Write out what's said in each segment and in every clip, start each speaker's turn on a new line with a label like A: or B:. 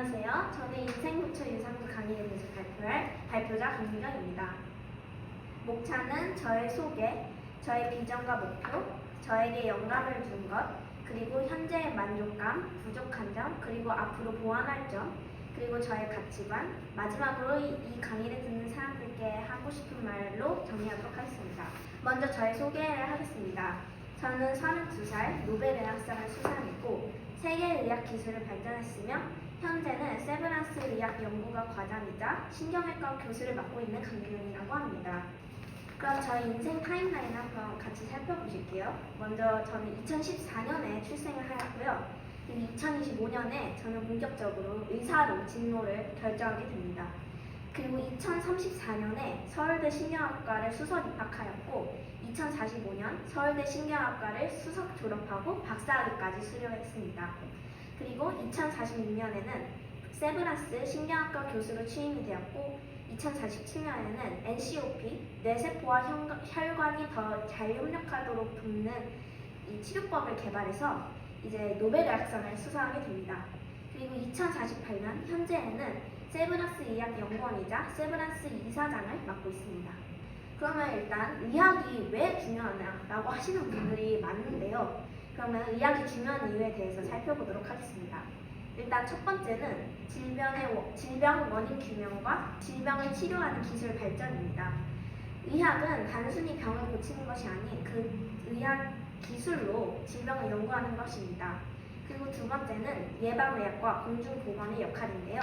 A: 안녕하세요. 저는 인생부처 유산소 강의에 대해서 발표할 발표자 강미경입니다. 목차는 저의 소개, 저의 비전과 목표, 저에게 영감을 준 것, 그리고 현재의 만족감, 부족한 점, 그리고 앞으로 보완할 점, 그리고 저의 가치관, 마지막으로 이 강의를 듣는 사람들께 하고 싶은 말로 정리하도록 하겠습니다. 먼저 저의 소개를 하겠습니다. 저는 32살 노벨의학상을 수상했고 세계의학 기술을 발전했으며 현재는 세브란스 의학 연구가 과장이자 신경외과 교수를 맡고 있는 강규윤이라고 합니다. 그럼 저희 인생 타임라인 한번 같이 살펴보실게요. 먼저 저는 2014년에 출생을 하였고요. 2025년에 저는 본격적으로 의사로 진로를 결정하게 됩니다. 그리고 2034년에 서울대 신경학과를 수석 입학하였고 2045년 서울대 신경학과를 수석 졸업하고 박사학위까지 수료했습니다. 그리고 2046년에는 세브란스 신경학과 교수로 취임이 되었고 2047년에는 NCOP, 뇌세포와 혈관이 더 잘 협력하도록 돕는 이 치료법을 개발해서 이제 노벨의학상을 수상하게 됩니다. 그리고 2048년 현재에는 세브란스 의학연구원이자 세브란스 이사장을 맡고 있습니다. 그러면 일단 의학이 왜 중요하냐라고 하시는 분들이 많은데요. 그러면 의학이 중요한 이유에 대해서 살펴보도록 하겠습니다. 일단 첫 번째는 질병 원인 규명과 질병을 치료하는 기술 발전입니다. 의학은 단순히 병을 고치는 것이 아닌 그 의학 기술로 질병을 연구하는 것입니다. 그리고 두 번째는 예방의학과 공중보건의 역할인데요.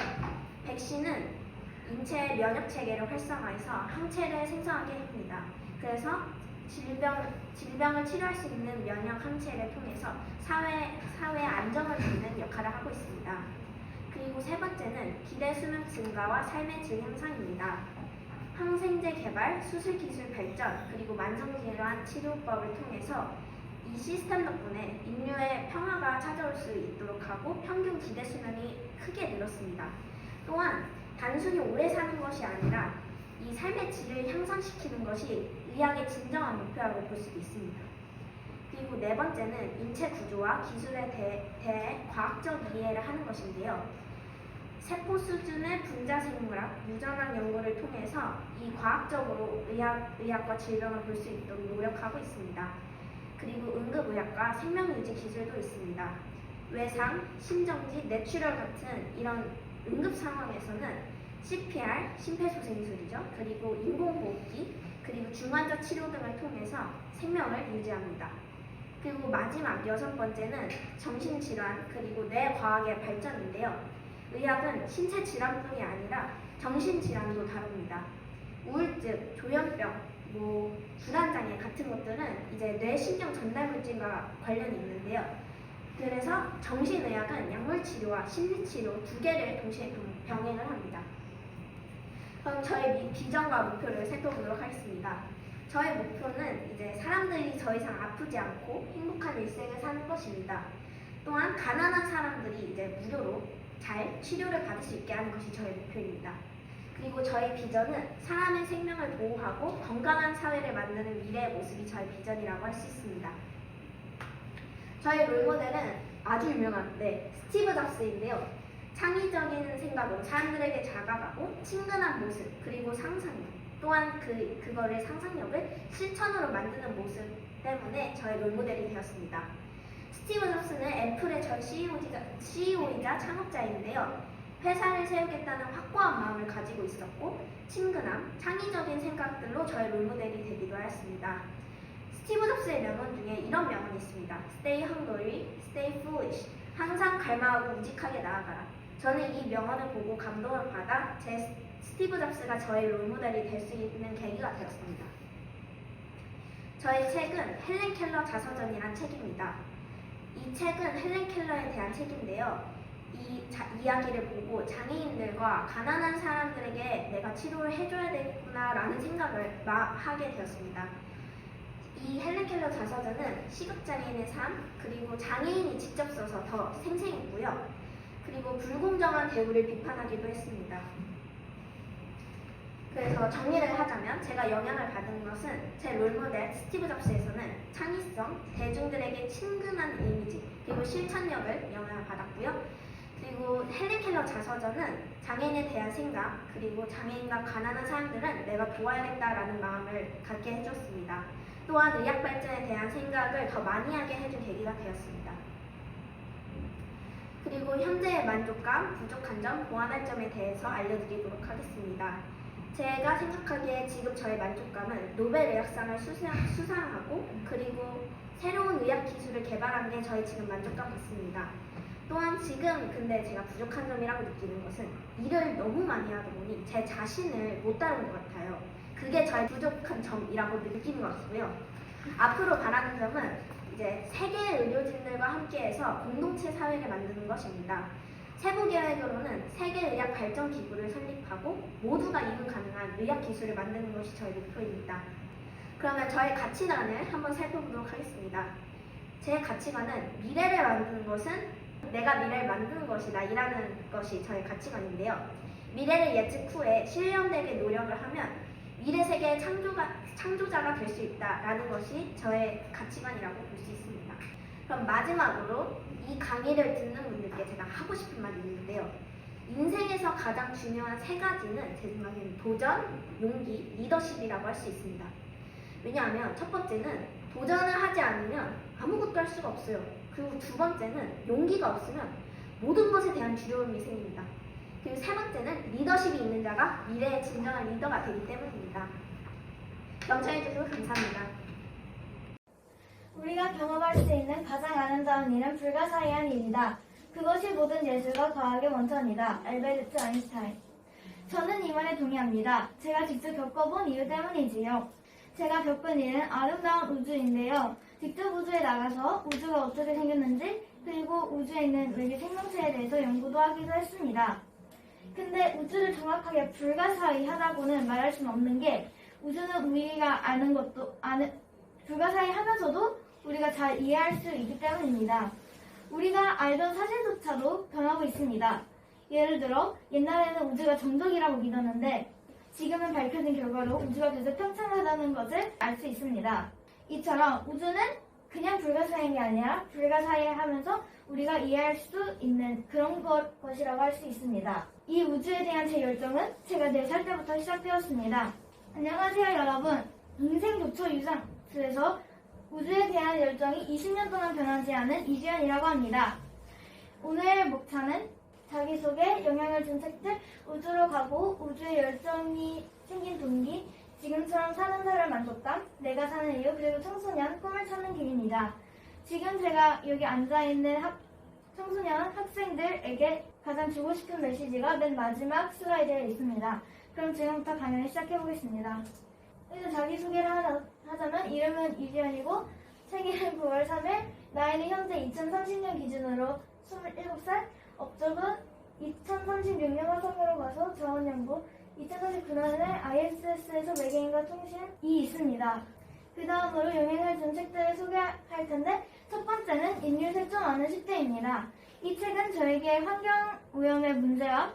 A: 백신은 인체의 면역체계를 활성화해서 항체를 생성하게 합니다. 그래서 질병을 치료할 수 있는 면역 항체를 통해서 사회의 안정을 돕는 역할을 하고 있습니다. 그리고 세 번째는 기대 수명 증가와 삶의 질 향상입니다. 항생제 개발, 수술 기술 발전, 그리고 만성질환 치료법을 통해서 이 시스템 덕분에 인류의 평화가 찾아올 수 있도록 하고 평균 기대 수명이 크게 늘었습니다. 또한 단순히 오래 사는 것이 아니라 이 삶의 질을 향상시키는 것이 의학의 진정한 목표라고 볼 수도 있습니다. 그리고 네 번째는 인체 구조와 기술에 대해 과학적 이해를 하는 것인데요. 세포 수준의 분자생물학, 유전학 연구를 통해서 이 과학적으로 의학과 질병을 볼 수 있도록 노력하고 있습니다. 그리고 응급의학과 생명유지 기술도 있습니다. 외상, 심정지, 뇌출혈 같은 이런 응급 상황에서는 CPR, 심폐소생술이죠. 그리고 인공호흡기, 그리고 중환자 치료 등을 통해서 생명을 유지합니다. 그리고 마지막 여섯 번째는 정신질환, 그리고 뇌과학의 발전인데요. 의학은 신체 질환뿐이 아니라 정신질환도 다룹니다. 우울증, 조현병, 불안장애 같은 것들은 이제 뇌신경 전달물질과 관련이 있는데요. 그래서 정신의학은 약물치료와 심리치료 두 개를 동시에 병행을 합니다. 그럼 저의 비전과 목표를 살펴보도록 하겠습니다. 저의 목표는 이제 사람들이 더 이상 아프지 않고 행복한 일생을 사는 것입니다. 또한 가난한 사람들이 이제 무료로 잘 치료를 받을 수 있게 하는 것이 저의 목표입니다. 그리고 저희 비전은 사람의 생명을 보호하고 건강한 사회를 만드는 미래의 모습이 저의 비전이라고 할 수 있습니다. 저의 롤모델은 아주 유명한 스티브 잡스인데요. 창의적인 생각으로 사람들에게 다가가고 친근한 모습, 그리고 상상력, 또한 그거를 상상력을 실천으로 만드는 모습 때문에 저의 롤모델이 되었습니다. 스티브 잡스는 애플의 전 CEO이자 창업자인데요. 회사를 세우겠다는 확고한 마음을 가지고 있었고 친근함, 창의적인 생각들로 저의 롤모델이 되기도 하였습니다. 스티브 잡스의 명언 중에 이런 명언이 있습니다. Stay hungry, stay foolish. 항상 갈망하고 우직하게 나아가라. 저는 이 명언을 보고 감동을 받아 스티브 잡스가 저의 롤모델이 될 수 있는 계기가 되었습니다. 저의 책은 헬렌 켈러 자서전이란 책입니다. 이 책은 헬렌 켈러에 대한 책인데요. 이 이야기를 보고 장애인들과 가난한 사람들에게 내가 치료를 해줘야 되구나라는 생각을 하게 되었습니다. 이 헬렌 켈러 자서전은 시각장애인의 삶, 그리고 장애인이 직접 써서 더 생생했고요. 그리고 불공정한 대우를 비판하기도 했습니다. 그래서 정리를 하자면 제가 영향을 받은 것은 제 롤모델 스티브 잡스에서는 창의성, 대중들에게 친근한 이미지, 그리고 실천력을 영향을 받았고요. 그리고 헬렌 켈러 슈타이너 자서전은 장애인에 대한 생각, 그리고 장애인과 가난한 사람들은 내가 도와야겠다라는 마음을 갖게 해줬습니다. 또한 의학 발전에 대한 생각을 더 많이 하게 해준 계기가 되었습니다. 그리고 현재의 만족감, 부족한 점, 보완할 점에 대해서 알려드리도록 하겠습니다. 제가 생각하기에 지금 저의 만족감은 노벨 의학상을 수상하고 그리고 새로운 의학 기술을 개발한 게 저의 지금 만족감 같습니다. 또한 지금 근데 제가 부족한 점이라고 느끼는 것은 일을 너무 많이 하다 보니 제 자신을 못 다룬 것 같아요. 그게 저의 부족한 점이라고 느끼는 것 같고요. 앞으로 바라는 점은 이제 세계 의료진들과 함께해서 공동체 사회를 만드는 것입니다. 세부 계획으로는 세계의학 발전 기구를 설립하고 모두가 이용 가능한 의학 기술을 만드는 것이 저의 목표입니다. 그러면 저의 가치관을 한번 살펴보도록 하겠습니다. 제 가치관은 미래를 만드는 것은 내가 미래를 만드는 것이다 이라는 것이 저의 가치관인데요. 미래를 예측 후에 실현되게 노력을 하면 미래 세계의 창조자가 될 수 있다라는 것이 저의 가치관이라고 볼 수 있습니다. 그럼 마지막으로 이 강의를 듣는 분들께 제가 하고 싶은 말이 있는데요. 인생에서 가장 중요한 세 가지는 제 생각에는 도전, 용기, 리더십이라고 할 수 있습니다. 왜냐하면 첫 번째는 도전을 하지 않으면 아무것도 할 수가 없어요. 그리고 두 번째는 용기가 없으면 모든 것에 대한 두려움이 생깁니다. 그리고 세 번째는 리더십이 있는 자가 미래의 진정한 리더가 되기 때문입니다. 경청해주셔서 감사합니다.
B: 우리가 경험할 수 있는 가장 아름다운 일은 불가사의한 일이다. 그것이 모든 예술과 과학의 원천이다. 알베르트 아인슈타인. 저는 이 말에 동의합니다. 제가 직접 겪어본 이유 때문이지요. 제가 겪은 일은 아름다운 우주인데요. 직접 우주에 나가서 우주가 어떻게 생겼는지 그리고 우주에 있는 외계 생명체에 대해서 연구도 하기도 했습니다. 근데 우주를 정확하게 불가사의하다고는 말할 수는 없는 게 우주는 우리가 아는 것도 불가사의하면서도 우리가 잘 이해할 수 있기 때문입니다. 우리가 알던 사실조차도 변하고 있습니다. 예를 들어 옛날에는 우주가 정적이라고 믿었는데 지금은 밝혀진 결과로 우주가 계속 팽창하다는 것을 알 수 있습니다. 이처럼 우주는 그냥 불가사의한 게 아니라 불가사의하면서 우리가 이해할 수 있는 그런 것이라고 할 수 있습니다. 이 우주에 대한 제 열정은 제가 4살 때부터 시작되었습니다. 안녕하세요 여러분. 인생 도초 유산소에서 우주에 대한 열정이 20년 동안 변하지 않은 이주연이라고 합니다. 오늘 목차는 자기소개, 영향을 준 책들, 우주로 가고 우주에 열정이 생긴 동기, 지금처럼 사는 삶의 만족감, 내가 사는 이유, 그리고 청소년, 꿈을 찾는 길입니다. 지금 제가 여기 앉아있는 청소년 학생들에게 가장 주고 싶은 메시지가 맨 마지막 슬라이드에 있습니다. 그럼 지금부터 강연을 시작해보겠습니다. 일단 자기소개를 하자면 이름은 이주연이고 생일은 9월 3일, 나이는 현재 2030년 기준으로 27살, 업적은 2036년 화성으로 가서 자원연구, 2039년에 ISS에서 외계인과 통신이 있습니다. 그 다음으로 영향을 준 책들을 소개할 텐데 첫 번째는 인류 셋 중 어느 10대입니다. 이 책은 저에게 환경오염의 문제와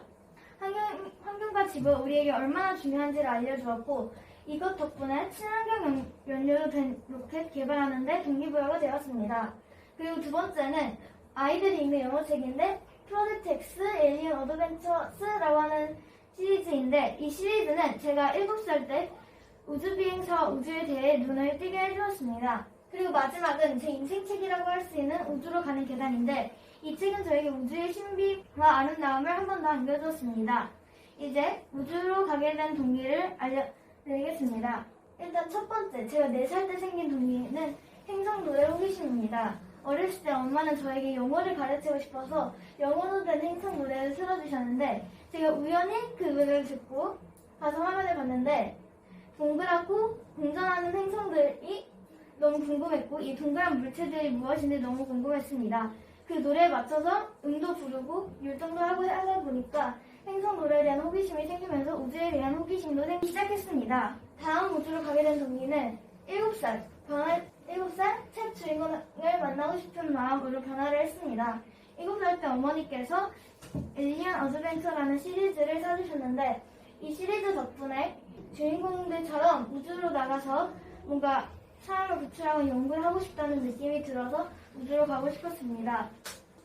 B: 환경과 지구가 우리에게 얼마나 중요한지를 알려주었고 이것 덕분에 친환경 연료로 된 로켓 개발하는 데 동기부여가 되었습니다. 그리고 두 번째는 아이들이 읽는 영어책인데 프로젝트 X 에일리언 어드벤처스라고 하는 시리즈인데 이 시리즈는 제가 7살 때 우주비행사와 우주에 대해 눈을 띄게 해주었습니다. 그리고 마지막은 제 인생책이라고 할 수 있는 우주로 가는 계단인데 이 책은 저에게 우주의 신비와 아름다움을 한 번 더 안겨주었습니다. 이제 우주로 가게 된 동기를 알려드리겠습니다. 일단 첫 번째, 제가 4살 때 생긴 동기는 행성 노래 호기심입니다. 어렸을 때 엄마는 저에게 영어를 가르치고 싶어서 영어로 된 행성 노래를 틀어주셨는데 제가 우연히 그 노래를 듣고 가서 화면을 봤는데 동그랗고 공전하는 행성들이 너무 궁금했고 이 동그란 물체들이 무엇인지 너무 궁금했습니다. 그 노래에 맞춰서 음도 부르고 율동도 하고 하다 보니까 행성 노래에 대한 호기심이 생기면서 우주에 대한 호기심도 생기기 시작했습니다. 다음 우주로 가게 된 동기는 7살, 7살 책 주인공을 만나고 싶은 마음으로 변화를 했습니다. 7살 때 어머니께서 에일리언 어드벤처라는 시리즈를 사주셨는데 이 시리즈 덕분에 주인공들처럼 우주로 나가서 뭔가 사람을 구출하고 연구를 하고 싶다는 느낌이 들어서 우주로 가고 싶었습니다.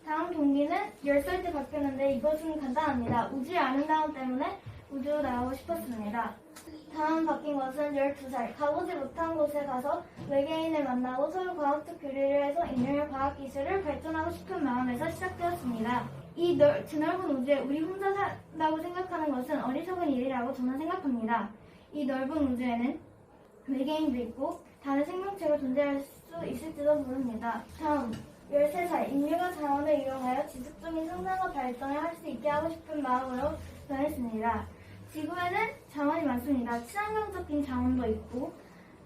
B: 다음 동기는 10살 때 바뀌었는데 이것은 간단합니다. 우주의 아름다움 때문에 우주로 나가고 싶었습니다. 다음 바뀐 것은 12살. 가보지 못한 곳에 가서 외계인을 만나고 서로 과학적 교류를 해서 인류의 과학기술을 발전하고 싶은 마음에서 시작되었습니다. 이 드넓은 우주에 우리 혼자 산다고 생각하는 것은 어리석은 일이라고 저는 생각합니다. 이 넓은 우주에는 외계인도 있고 다른 생명체가 존재할 수 있을지도 모릅니다. 다음 13살. 인류가 자원을 이용하여 지속적인 성장과 발전을 할 수 있게 하고 싶은 마음으로 변했습니다. 지구에는 자원이 많습니다. 친환경적인 자원도 있고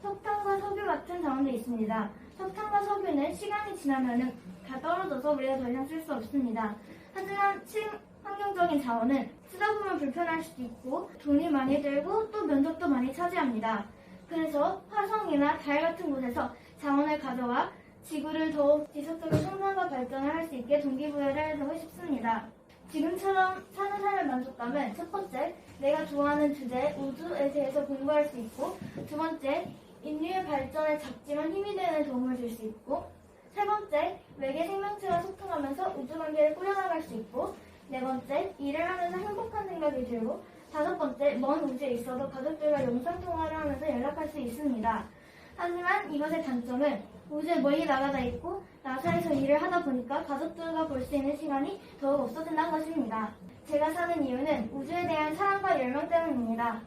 B: 석탄과 석유 같은 자원도 있습니다. 석탄과 석유는 시간이 지나면 다 떨어져서 우리가 더 이상 쓸 수 없습니다. 하지만 친환경적인 자원은 쓰다 보면 불편할 수도 있고 돈이 많이 들고 또 면적도 많이 차지합니다. 그래서 화성이나 달 같은 곳에서 자원을 가져와 지구를 더욱 지속적인 성장과 발전을 할 수 있게 동기부여를 해주고 싶습니다. 지금처럼 사는 삶의 만족감은 첫 번째, 내가 좋아하는 주제, 우주에 대해서 공부할 수 있고 두 번째, 인류의 발전에 작지만 힘이 되는 도움을 줄 수 있고 세 번째, 외계 생명체와 소통하면서 우주관계를 꾸려나갈 수 있고 네 번째, 일을 하면서 행복한 생각이 들고 다섯 번째, 먼 우주에 있어도 가족들과 영상통화를 하면서 연락할 수 있습니다. 하지만 이것의 단점은 우주에 멀리 나가다 있고 나사에서 일을 하다 보니까 가족들과 볼 수 있는 시간이 더욱 없어진다는 것입니다. 제가 사는 이유는 우주에 대한 사랑과 열망 때문입니다.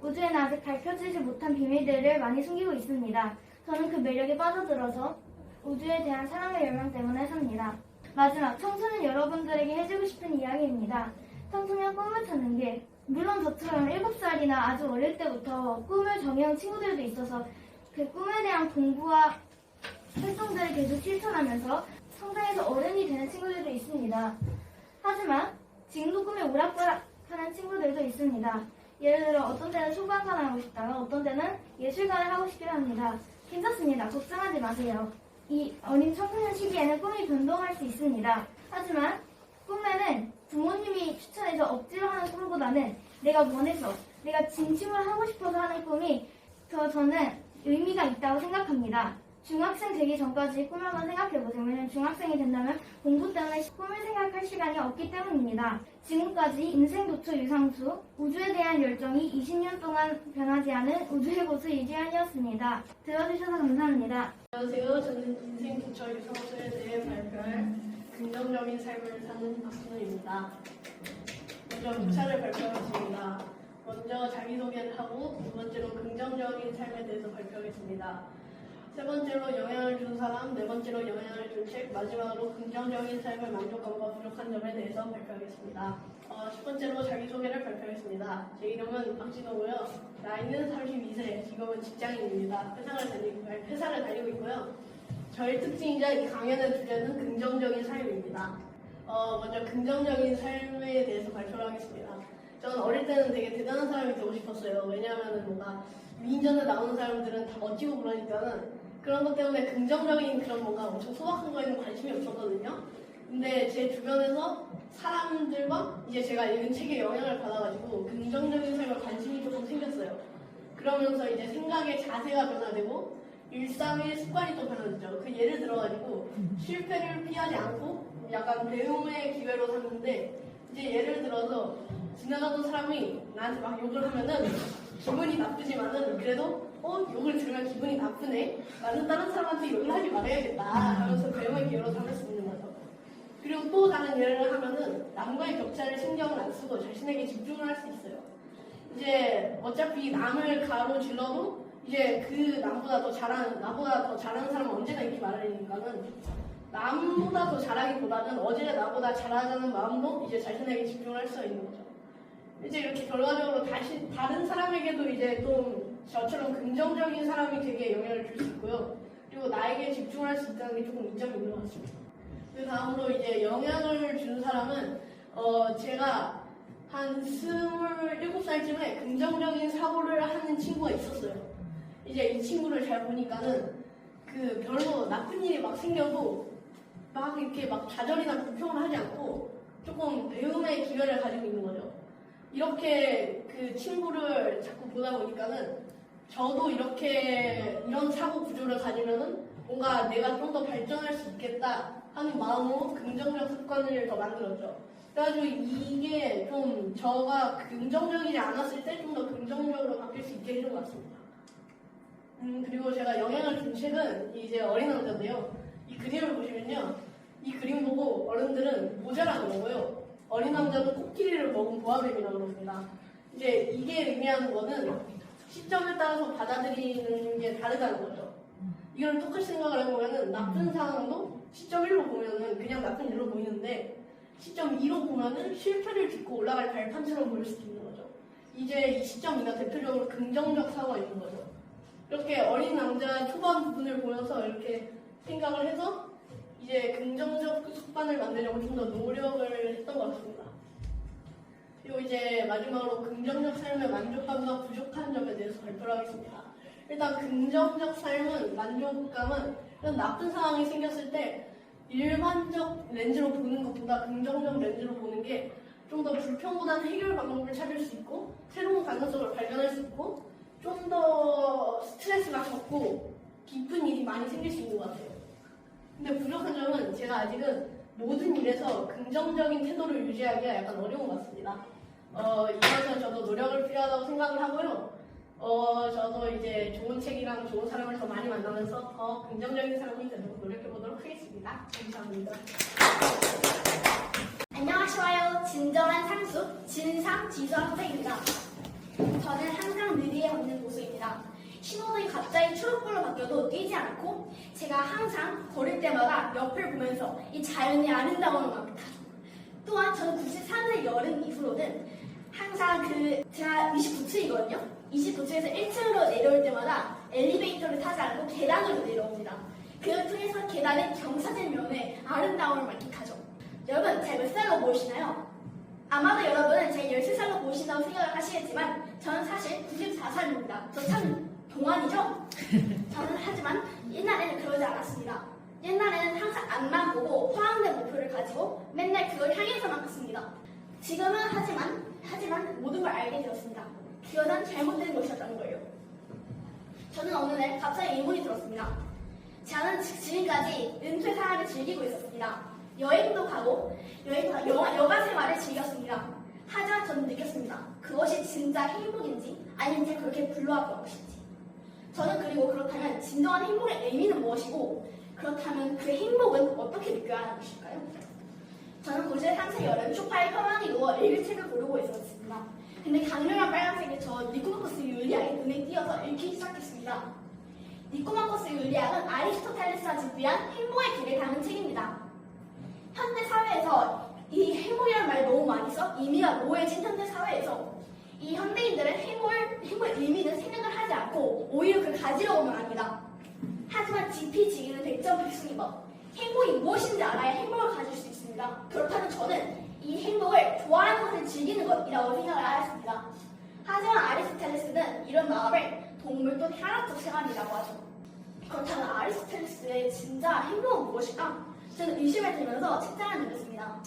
B: 우주에는 아직 밝혀지지 못한 비밀들을 많이 숨기고 있습니다. 저는 그 매력에 빠져들어서 우주에 대한 사랑과 열망 때문에 삽니다. 마지막, 청소년 여러분들에게 해주고 싶은 이야기입니다. 청소년 꿈을 찾는 길. 물론 저처럼 7살이나 아주 어릴 때부터 꿈을 정해온 친구들도 있어서 그 꿈에 대한 공부와 활동들을 계속 실천하면서 성장해서 어른이 되는 친구들도 있습니다. 하지만 지금도 꿈에 오락가락하는 친구들도 있습니다. 예를 들어 어떤 때는 소방관을 하고 싶다가 어떤 때는 예술가를 하고 싶기도 합니다. 괜찮습니다. 걱정하지 마세요. 이 어린 청소년 시기에는 꿈이 변동할 수 있습니다. 하지만 꿈에는 부모님이 추천해서 억지로 하는 꿈보다는 내가 원해서, 내가 진심으로 하고 싶어서 하는 꿈이 저는 의미가 있다고 생각합니다. 중학생 되기 전까지 꿈을 한번 생각해보세요. 왜냐면 중학생이 된다면 공부 때문에 꿈을 생각할 시간이 없기 때문입니다. 지금까지 인생도초 유상수, 우주에 대한 열정이 20년 동안 변하지 않은 우주의 고수 이지연이었습니다. 들어주셔서 감사합니다.
C: 안녕하세요. 저는 인생 도처 유상수에 대해 발표할 긍정적인 삶을 사는 박순우입니다. 먼저 목차를 발표하겠습니다. 먼저 자기소개를 하고 두 번째로 긍정적인 삶에 대해서 발표하겠습니다. 세 번째로 영향을 준 사람, 네 번째로 영향을 준 책, 마지막으로 긍정적인 삶의 만족감과 부족한 점에 대해서 발표하겠습니다. 10번째로 자기소개를 발표하겠습니다. 제 이름은 박진호고요. 나이는 32세, 지금은 직장인입니다. 회사를 다니고 있고요. 저의 특징이자 이 강연의 주제는 긍정적인 삶입니다. 먼저 긍정적인 삶에 대해서 발표를 하겠습니다. 저는 어릴 때는 되게 대단한 사람이 되고 싶었어요. 왜냐하면 뭔가 위인전에 나오는 사람들은 다 멋지고 그러니까는 그런 것 때문에 긍정적인 그런 뭔가 엄청 소박한 거에는 관심이 없었거든요. 근데 제 주변에서 사람들과 이제 제가 읽은 책에 영향을 받아가지고 긍정적인 삶에 관심이 조금 생겼어요. 그러면서 이제 생각의 자세가 변화되고 일상의 습관이 또 변화되죠. 그 예를 들어가지고 실패를 피하지 않고 약간 배움의 기회로 삼는데 이제 예를 들어서 지나가던 사람이 나한테 막 욕을 하면은 기분이 나쁘지만은 그래도 욕을 들으면 기분이 나쁘네. 나는 다른 사람한테 욕을 하지 말아야겠다 하면서 배움의 기회로 삼을 수 있는 거죠. 그리고 또 다른 예를 하면은 남과의 격차를 신경을 안 쓰고 자신에게 집중을 할 수 있어요. 이제 어차피 남을 가로질러도 이제 그 나보다 더 잘하는 사람은 언제나 이렇게 말하니까는 남보다 더 잘하기보다는 어제 나보다 잘하자는 마음도 이제 자신에게 집중을 할 수 있는 거죠. 이제 이렇게 결과적으로 다른 사람에게도 이제 좀 저처럼 긍정적인 사람이 되게 영향을 줄 수 있고요. 그리고 나에게 집중할 수 있다는 게 조금 이점이 있는 것 같습니다. 그 다음으로 이제 영향을 준 사람은 제가 한 27살쯤에 긍정적인 사고를 하는 친구가 있었어요. 이제 이 친구를 잘 보니까는 그 별로 나쁜 일이 막 생겨도 막 이렇게 막 좌절이나 불평을 하지 않고 조금 배움의 기회를 가지고 있는 거죠. 이렇게 그 친구를 자꾸 보다 보니까는 저도 이런 사고 구조를 가지면은 뭔가 내가 좀 더 발전할 수 있겠다 하는 마음으로 긍정적 습관을 더 만들었죠. 그래가지고 이게 좀 저가 긍정적이지 않았을 때 좀 더 긍정적으로 바뀔 수 있게 해준 것 같습니다. 그리고 제가 영향을 준 책은 이제 어린 왕자인데요. 이 그림을 보시면요. 이 그림 보고 어른들은 모자라는 거고요. 어린 왕자는 코끼리를 먹은 보아뱀이라고 그럽니다. 이제 이게 의미하는 거는 시점에 따라서 받아들이는 게 다르다는 거죠. 이걸 똑같이 생각을 해보면은 나쁜 상황도 시점 1로 보면은 그냥 나쁜 일로 보이는데 시점 2로 보면은 실패를 딛고 올라갈 발판처럼 보일 수도 있는 거죠. 이제 이 시점 2가 대표적으로 긍정적 사고가 있는 거죠. 이렇게 어린 왕자 초반 부분을 보면서 이렇게 생각을 해서 이제 긍정적 습관을 만들려고 좀 더 노력을 했던 것 같습니다. 그리고 이제 마지막으로 긍정적 삶의 만족감과 부족한 점에 대해서 발표를 하겠습니다. 일단 긍정적 삶은 만족감은 이런 나쁜 상황이 생겼을 때 일반적 렌즈로 보는 것보다 긍정적 렌즈로 보는 게 좀 더 불평보다는 해결 방법을 찾을 수 있고 새로운 가능성을 발견할 수 있고 좀 더 스트레스가 적고 기쁜 일이 많이 생길 수 있는 것 같아요. 근데 부족한 점은 제가 아직은 모든 일에서 긍정적인 태도를 유지하기가 약간 어려운 것 같습니다. 이것은 저도 노력을 필요하다고 생각을 하고요. 저도 이제 좋은 책이랑 좋은 사람을 더 많이 만나면서 더 긍정적인 사람이 되도록 노력해보도록 하겠습니다. 감사합니다.
D: 안녕하세요. 진정한 상수 진상지수 학생입니다. 저는 항상 느리게 걷는 고수입니다. 신호등이 갑자기 초록불로 바뀌어도 뛰지 않고 제가 항상 걸을 때마다 옆을 보면서 이 자연의 아름다움을 만끽하죠. 또한 저는 93년 여름 이후로는 항상 제가 29층이거든요. 29층에서 1층으로 내려올 때마다 엘리베이터를 타지 않고 계단으로 내려옵니다. 그걸 통해서 계단의 경사진면의 아름다움을 만끽하죠. 여러분, 제가 몇 살로 보이시나요? 아마도 여러분은 제가 13살로 보이신다고 생각을 하시겠지만 저는 사실 94살입니다. 저 참 동안이죠? 저는 하지만 옛날에는 그러지 않았습니다. 옛날에는 항상 앞만 보고 허황된 목표를 가지고 맨날 그걸 향해서만 갔습니다. 지금은 하지만 모든 걸 알게 되었습니다. 그것은 잘못된 것이었다는 거예요. 저는 어느 날 갑자기 의문이 들었습니다. 저는 지금까지 은퇴 생활을 즐기고 있었습니다. 여행도 가고 여가 생활을 즐겼습니다. 하지만 저는 느꼈습니다. 그것이 진짜 행복인지 아니면 제가 그렇게 불러왔던 것인지. 저는 그리고 그렇다면 진정한 행복의 의미는 무엇이고 그렇다면 그 행복은 어떻게 느껴야 하는 것일까요? 저는 고시의 상세 여름 소파에 편안히 누워 읽을 책을 고르고 있었습니다. 근데 강렬한 빨간색의 저 니코마코스 율리아의 눈에 띄어서 읽기 시작했습니다. 니코마코스 율리아는 아리스토텔레스가 집필한 행복의 길을 담은 책입니다. 현대 사회에서 이 행복이라는 말 너무 많이 써 의미가 모호해진 현대 사회에서 이 현대인들은 행복의 의미는 생각을 하지 않고 오히려 그걸 가지려고만 합니다. 하지만 지피지기는 100점 필승이법. 행복이 무엇인지 알아야 행복을 가질 수 있습니다. 그렇다면 저는 이 행복을 좋아하는 것을 즐기는 것이라고 생각을 하였습니다. 하지만 아리스토텔레스는 이런 마음을 동물 또는 혈압적 생활이라고 하죠. 그렇다면 아리스토텔레스의 진짜 행복은 무엇일까? 저는 의심을 들면서 책장을 늘렸습니다.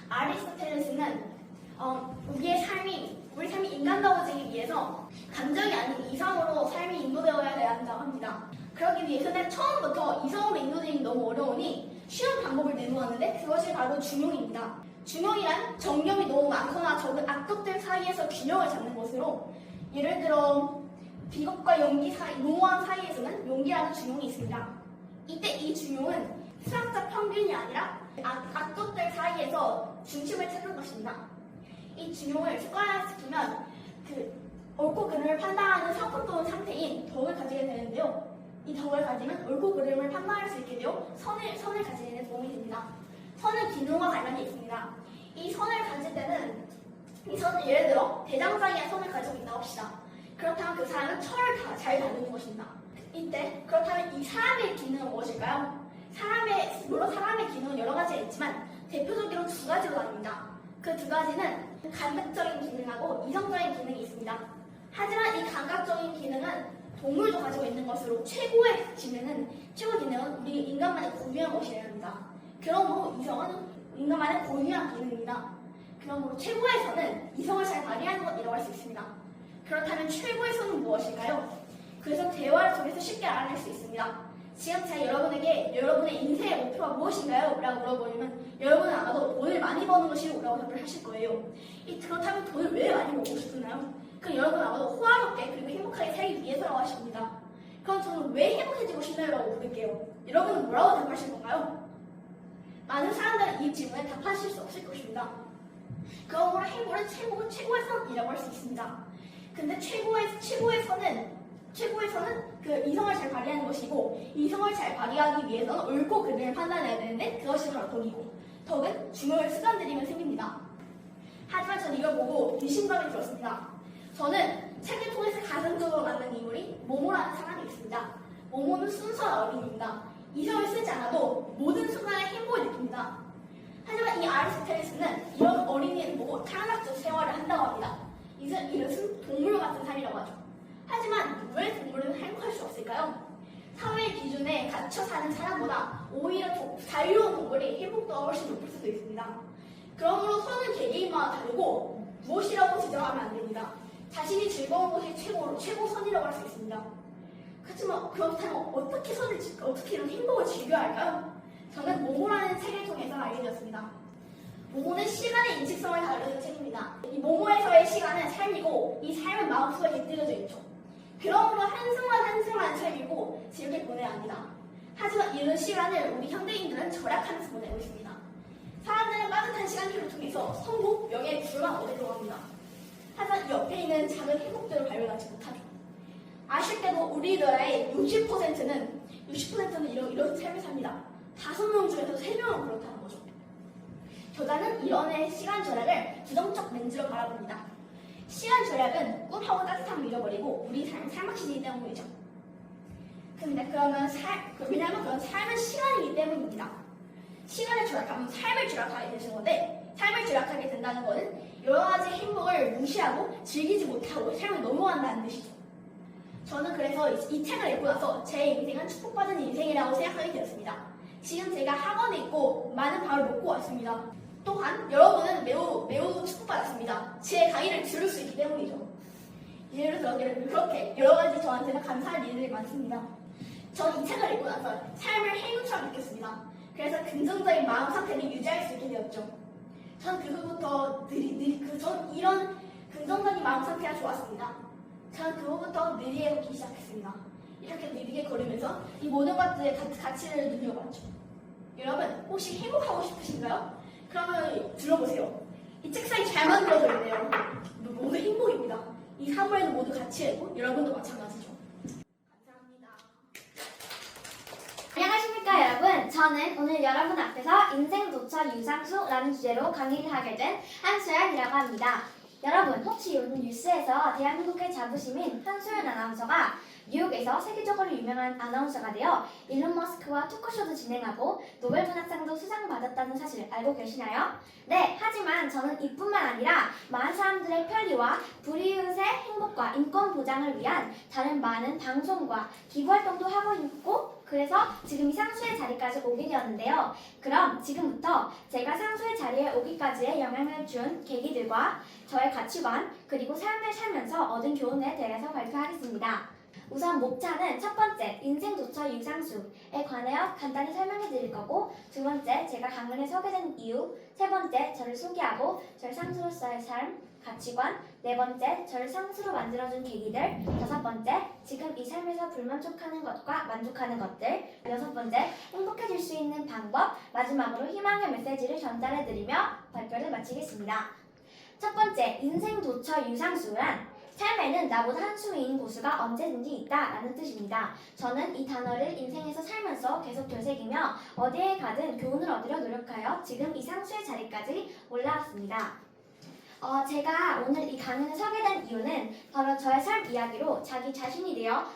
D: 아리스토텔레스는 우리 삶이 인간다워지기 위해서 감정이 아닌 이성으로 삶이 인도되어야 한다고 합니다. 그러기 위해서는 처음부터 이성으로 인도되기 너무 어려우니 쉬운 방법을 내놓았는데 그것이 바로 중용입니다. 중용이란 정념이 너무 많거나 적은 악덕들 사이에서 균형을 잡는 것으로 예를 들어 비겁과 용기 사이, 농후함 사이에서는 용기라는 중용이 있습니다. 이때 이 중용은 수학적 평균이 아니라 악덕들 사이에서 중심을 찾는 것입니다. 이 중용을 습관화시키면 옳고 그름을 판단하는 성품 또는 상태인 덕을 가지게 되는데요. 이 덕을 가지면 옳고 그름을 판단할 수 있게 되어 선을 가지는 데 도움이 됩니다. 선은 기능과 관련이 있습니다. 이 선을 가질 때는 이 선을 예를 들어 대장장이의 선을 가지고 있다고 합시다. 그렇다면 그 사람은 철을 잘 다루는 것입니다. 이때 그렇다면 이 사람의 기능은 무엇일까요? 물론 사람의 기능은 여러 가지가 있지만 대표적으로 두 가지로 나뉩니다. 그 두 가지는 감각적인 기능하고 이성적인 기능이 있습니다. 하지만 이 감각적인 기능은 동물도 가지고 있는 것으로 최고 기능은 우리 인간만의 고유한 것이어야 합니다. 그러므로 이성은 인간만의 고유한 기능입니다. 그러므로 최고에서는 이성을 잘 발휘하는 것이라고 할 수 있습니다. 그렇다면 최고에서는 무엇일까요? 그래서 대화 속에서 쉽게 알아낼 수 있습니다. 지금 제가 여러분에게 여러분의 인생의 목표가 무엇인가요? 라고 물어보면 여러분은 아마도 돈을 많이 버는 것이 라고 답을 하실 거예요. 그렇다면 돈을 왜 많이 벌고 싶나요? 그럼 여러분은 아마도 호화롭게 그리고 행복하게 살기 위해서라고 하십니다. 그럼 저는 왜 행복해지고 싶나요? 라고 물을게요. 여러분은 뭐라고 답하실 건가요? 많은 사람들은 이 질문에 답하실 수 없을 것입니다. 그러므로 행복은 최고의 선이라고 할 수 있습니다. 근데 최고의 선은 그 이성을 잘 발휘하는 것이고, 이성을 잘 발휘하기 위해서는 옳고 그름을 판단해야 되는데 그것이 바로 덕이고, 덕은 중요한 습관들이면 생깁니다. 하지만 저는 이걸 보고 의심감이 들었습니다. 저는 책을 통해서 가슴적으로 만난 인물이 모모라는 사람이 있습니다. 모모는 순수한 어린이입니다. 이성을 쓰지 않아도 모든 순간에 행복을 느낍니다. 하지만 이 아리스토텔레스는 이런 어린이를 보고 타락적 생활을 한다고 합니다. 이것은 동물 같은 삶이라고 하죠. 하지만 왜 동물은 행복할 수 없을까요? 사회의 기준에 갇혀 사는 사람보다 오히려 자유로운 동물이 행복도가 훨씬 높을 수도 있습니다. 그러므로 선은 개개인마다 다르고 무엇이라고 지정하면 안 됩니다. 자신이 즐거운 것이 최고선이라고 할 수 있습니다. 하지만 그렇다면 어떻게 이런 행복을 즐겨야 할까요? 저는 모모라는 책을 통해서 알게 되었습니다. 모모는 시간의 인식성을 다루는 책입니다. 이 모모에서의 시간은 삶이고 이 삶은 마음속에 깃들여져 있죠. 그러므로 한순간 삶이고 즐겁게 보내야 합니다. 하지만 이런 시간을 우리 현대인들은 절약하면서 보내고 있습니다. 사람들은 빠듯한 시간들을 통해서 성공, 명예, 부를 얻으려고 합니다. 하지만 옆에 있는 작은 행복들을 발견하지 못하죠. 아쉽게도 우리나라의 60%는 이런 삶을 삽니다. 5명 중에서 3명은 그렇다는 거죠. 저자는 이런 시간 절약을 부정적 렌즈로 바라봅니다. 시간 절약은 꿈하고 따뜻함을 잃어버리고 우리 삶을 살막시키기 때문이죠. 왜냐하면 그런 삶은 시간이기 때문입니다. 시간을 절약하면 삶을 절약하게 되는 건데, 삶을 절약하게 된다는 것은 여러 가지 행복을 무시하고 즐기지 못하고 삶을 넘어간다는 뜻이죠. 저는 그래서 이 책을 읽고 나서 제 인생은 축복받은 인생이라고 생각하게 되었습니다. 지금 제가 학원에 있고 많은 밥을 먹고 왔습니다. 또한 여러분은 매우 축복받았습니다. 제 강의를 들을 수 있기 때문이죠. 예를 들어 그렇게 여러 가지 저한테는 감사할 일들이 많습니다. 전 이 책을 읽고 나서 삶을 행운처럼 느꼈습니다. 그래서 긍정적인 마음 상태를 유지할 수 있게 되었죠. 전 그 후부터 전 이런 긍정적인 마음 상태가 좋았습니다. 전 그 후부터 느리게 걷기 시작했습니다. 이렇게 느리게 걸으면서 이 모든 것들의 가치를 누려봤죠. 여러분, 혹시 행복하고 싶으신가요? 그러면 들어보세요. 이 책상이 잘 만들어져 있네요. 모두 행복입니다. 이 사물에는 모두 가치가 있고 여러분도 마찬가지죠. 감사합니다.
B: 안녕하십니까 여러분. 저는 오늘 여러분 앞에서 인생 도처 유상수라는 주제로 강의를 하게 된 한수연이라고 합니다. 여러분, 혹시 요즘 뉴스에서 대한민국의 자부심인 한수연 아나운서가 뉴욕에서 세계적으로 유명한 아나운서가 되어 일론 머스크와 토크쇼도 진행하고 노벨문학상도 수상받았다는 사실을 알고 계시나요? 네, 하지만 저는 이뿐만 아니라 많은 사람들의 편리와 불이웃의 행복과 인권 보장을 위한 다른 많은 방송과 기부활동도 하고 있고, 그래서 지금 이 상수의 자리까지 오게 되었는데요. 그럼 지금부터 제가 상수의 자리에 오기까지의 영향을 준 계기들과 저의 가치관, 그리고 삶을 살면서 얻은 교훈에 대해서 발표하겠습니다. 우선 목차는 첫 번째, 인생 도처 유상수에 관하여 간단히 설명해 드릴 거고, 두 번째, 제가 강연에 서게 된 이유, 세 번째, 저를 소개하고 저를 상수로서의 삶, 가치관, 네 번째, 저를 상수로 만들어준 계기들, 다섯 번째, 지금 이 삶에서 불만족하는 것과 만족하는 것들, 여섯 번째, 행복해질 수 있는 방법, 마지막으로 희망의 메시지를 전달해드리며 발표를 마치겠습니다. 첫 번째, 인생 도처 유상수란 삶에는 나보다 한 수 위인 고수가 언제든지 있다라는 뜻입니다. 저는 이 단어를 인생에서 살면서 계속 되새기며 어디에 가든 교훈을 얻으려 노력하여 지금 이 상수의 자리까지 올라왔습니다. 제가 오늘 이 강연에 서게 된 이유는 바로 저의 삶 이야기로 자기 자신이 되어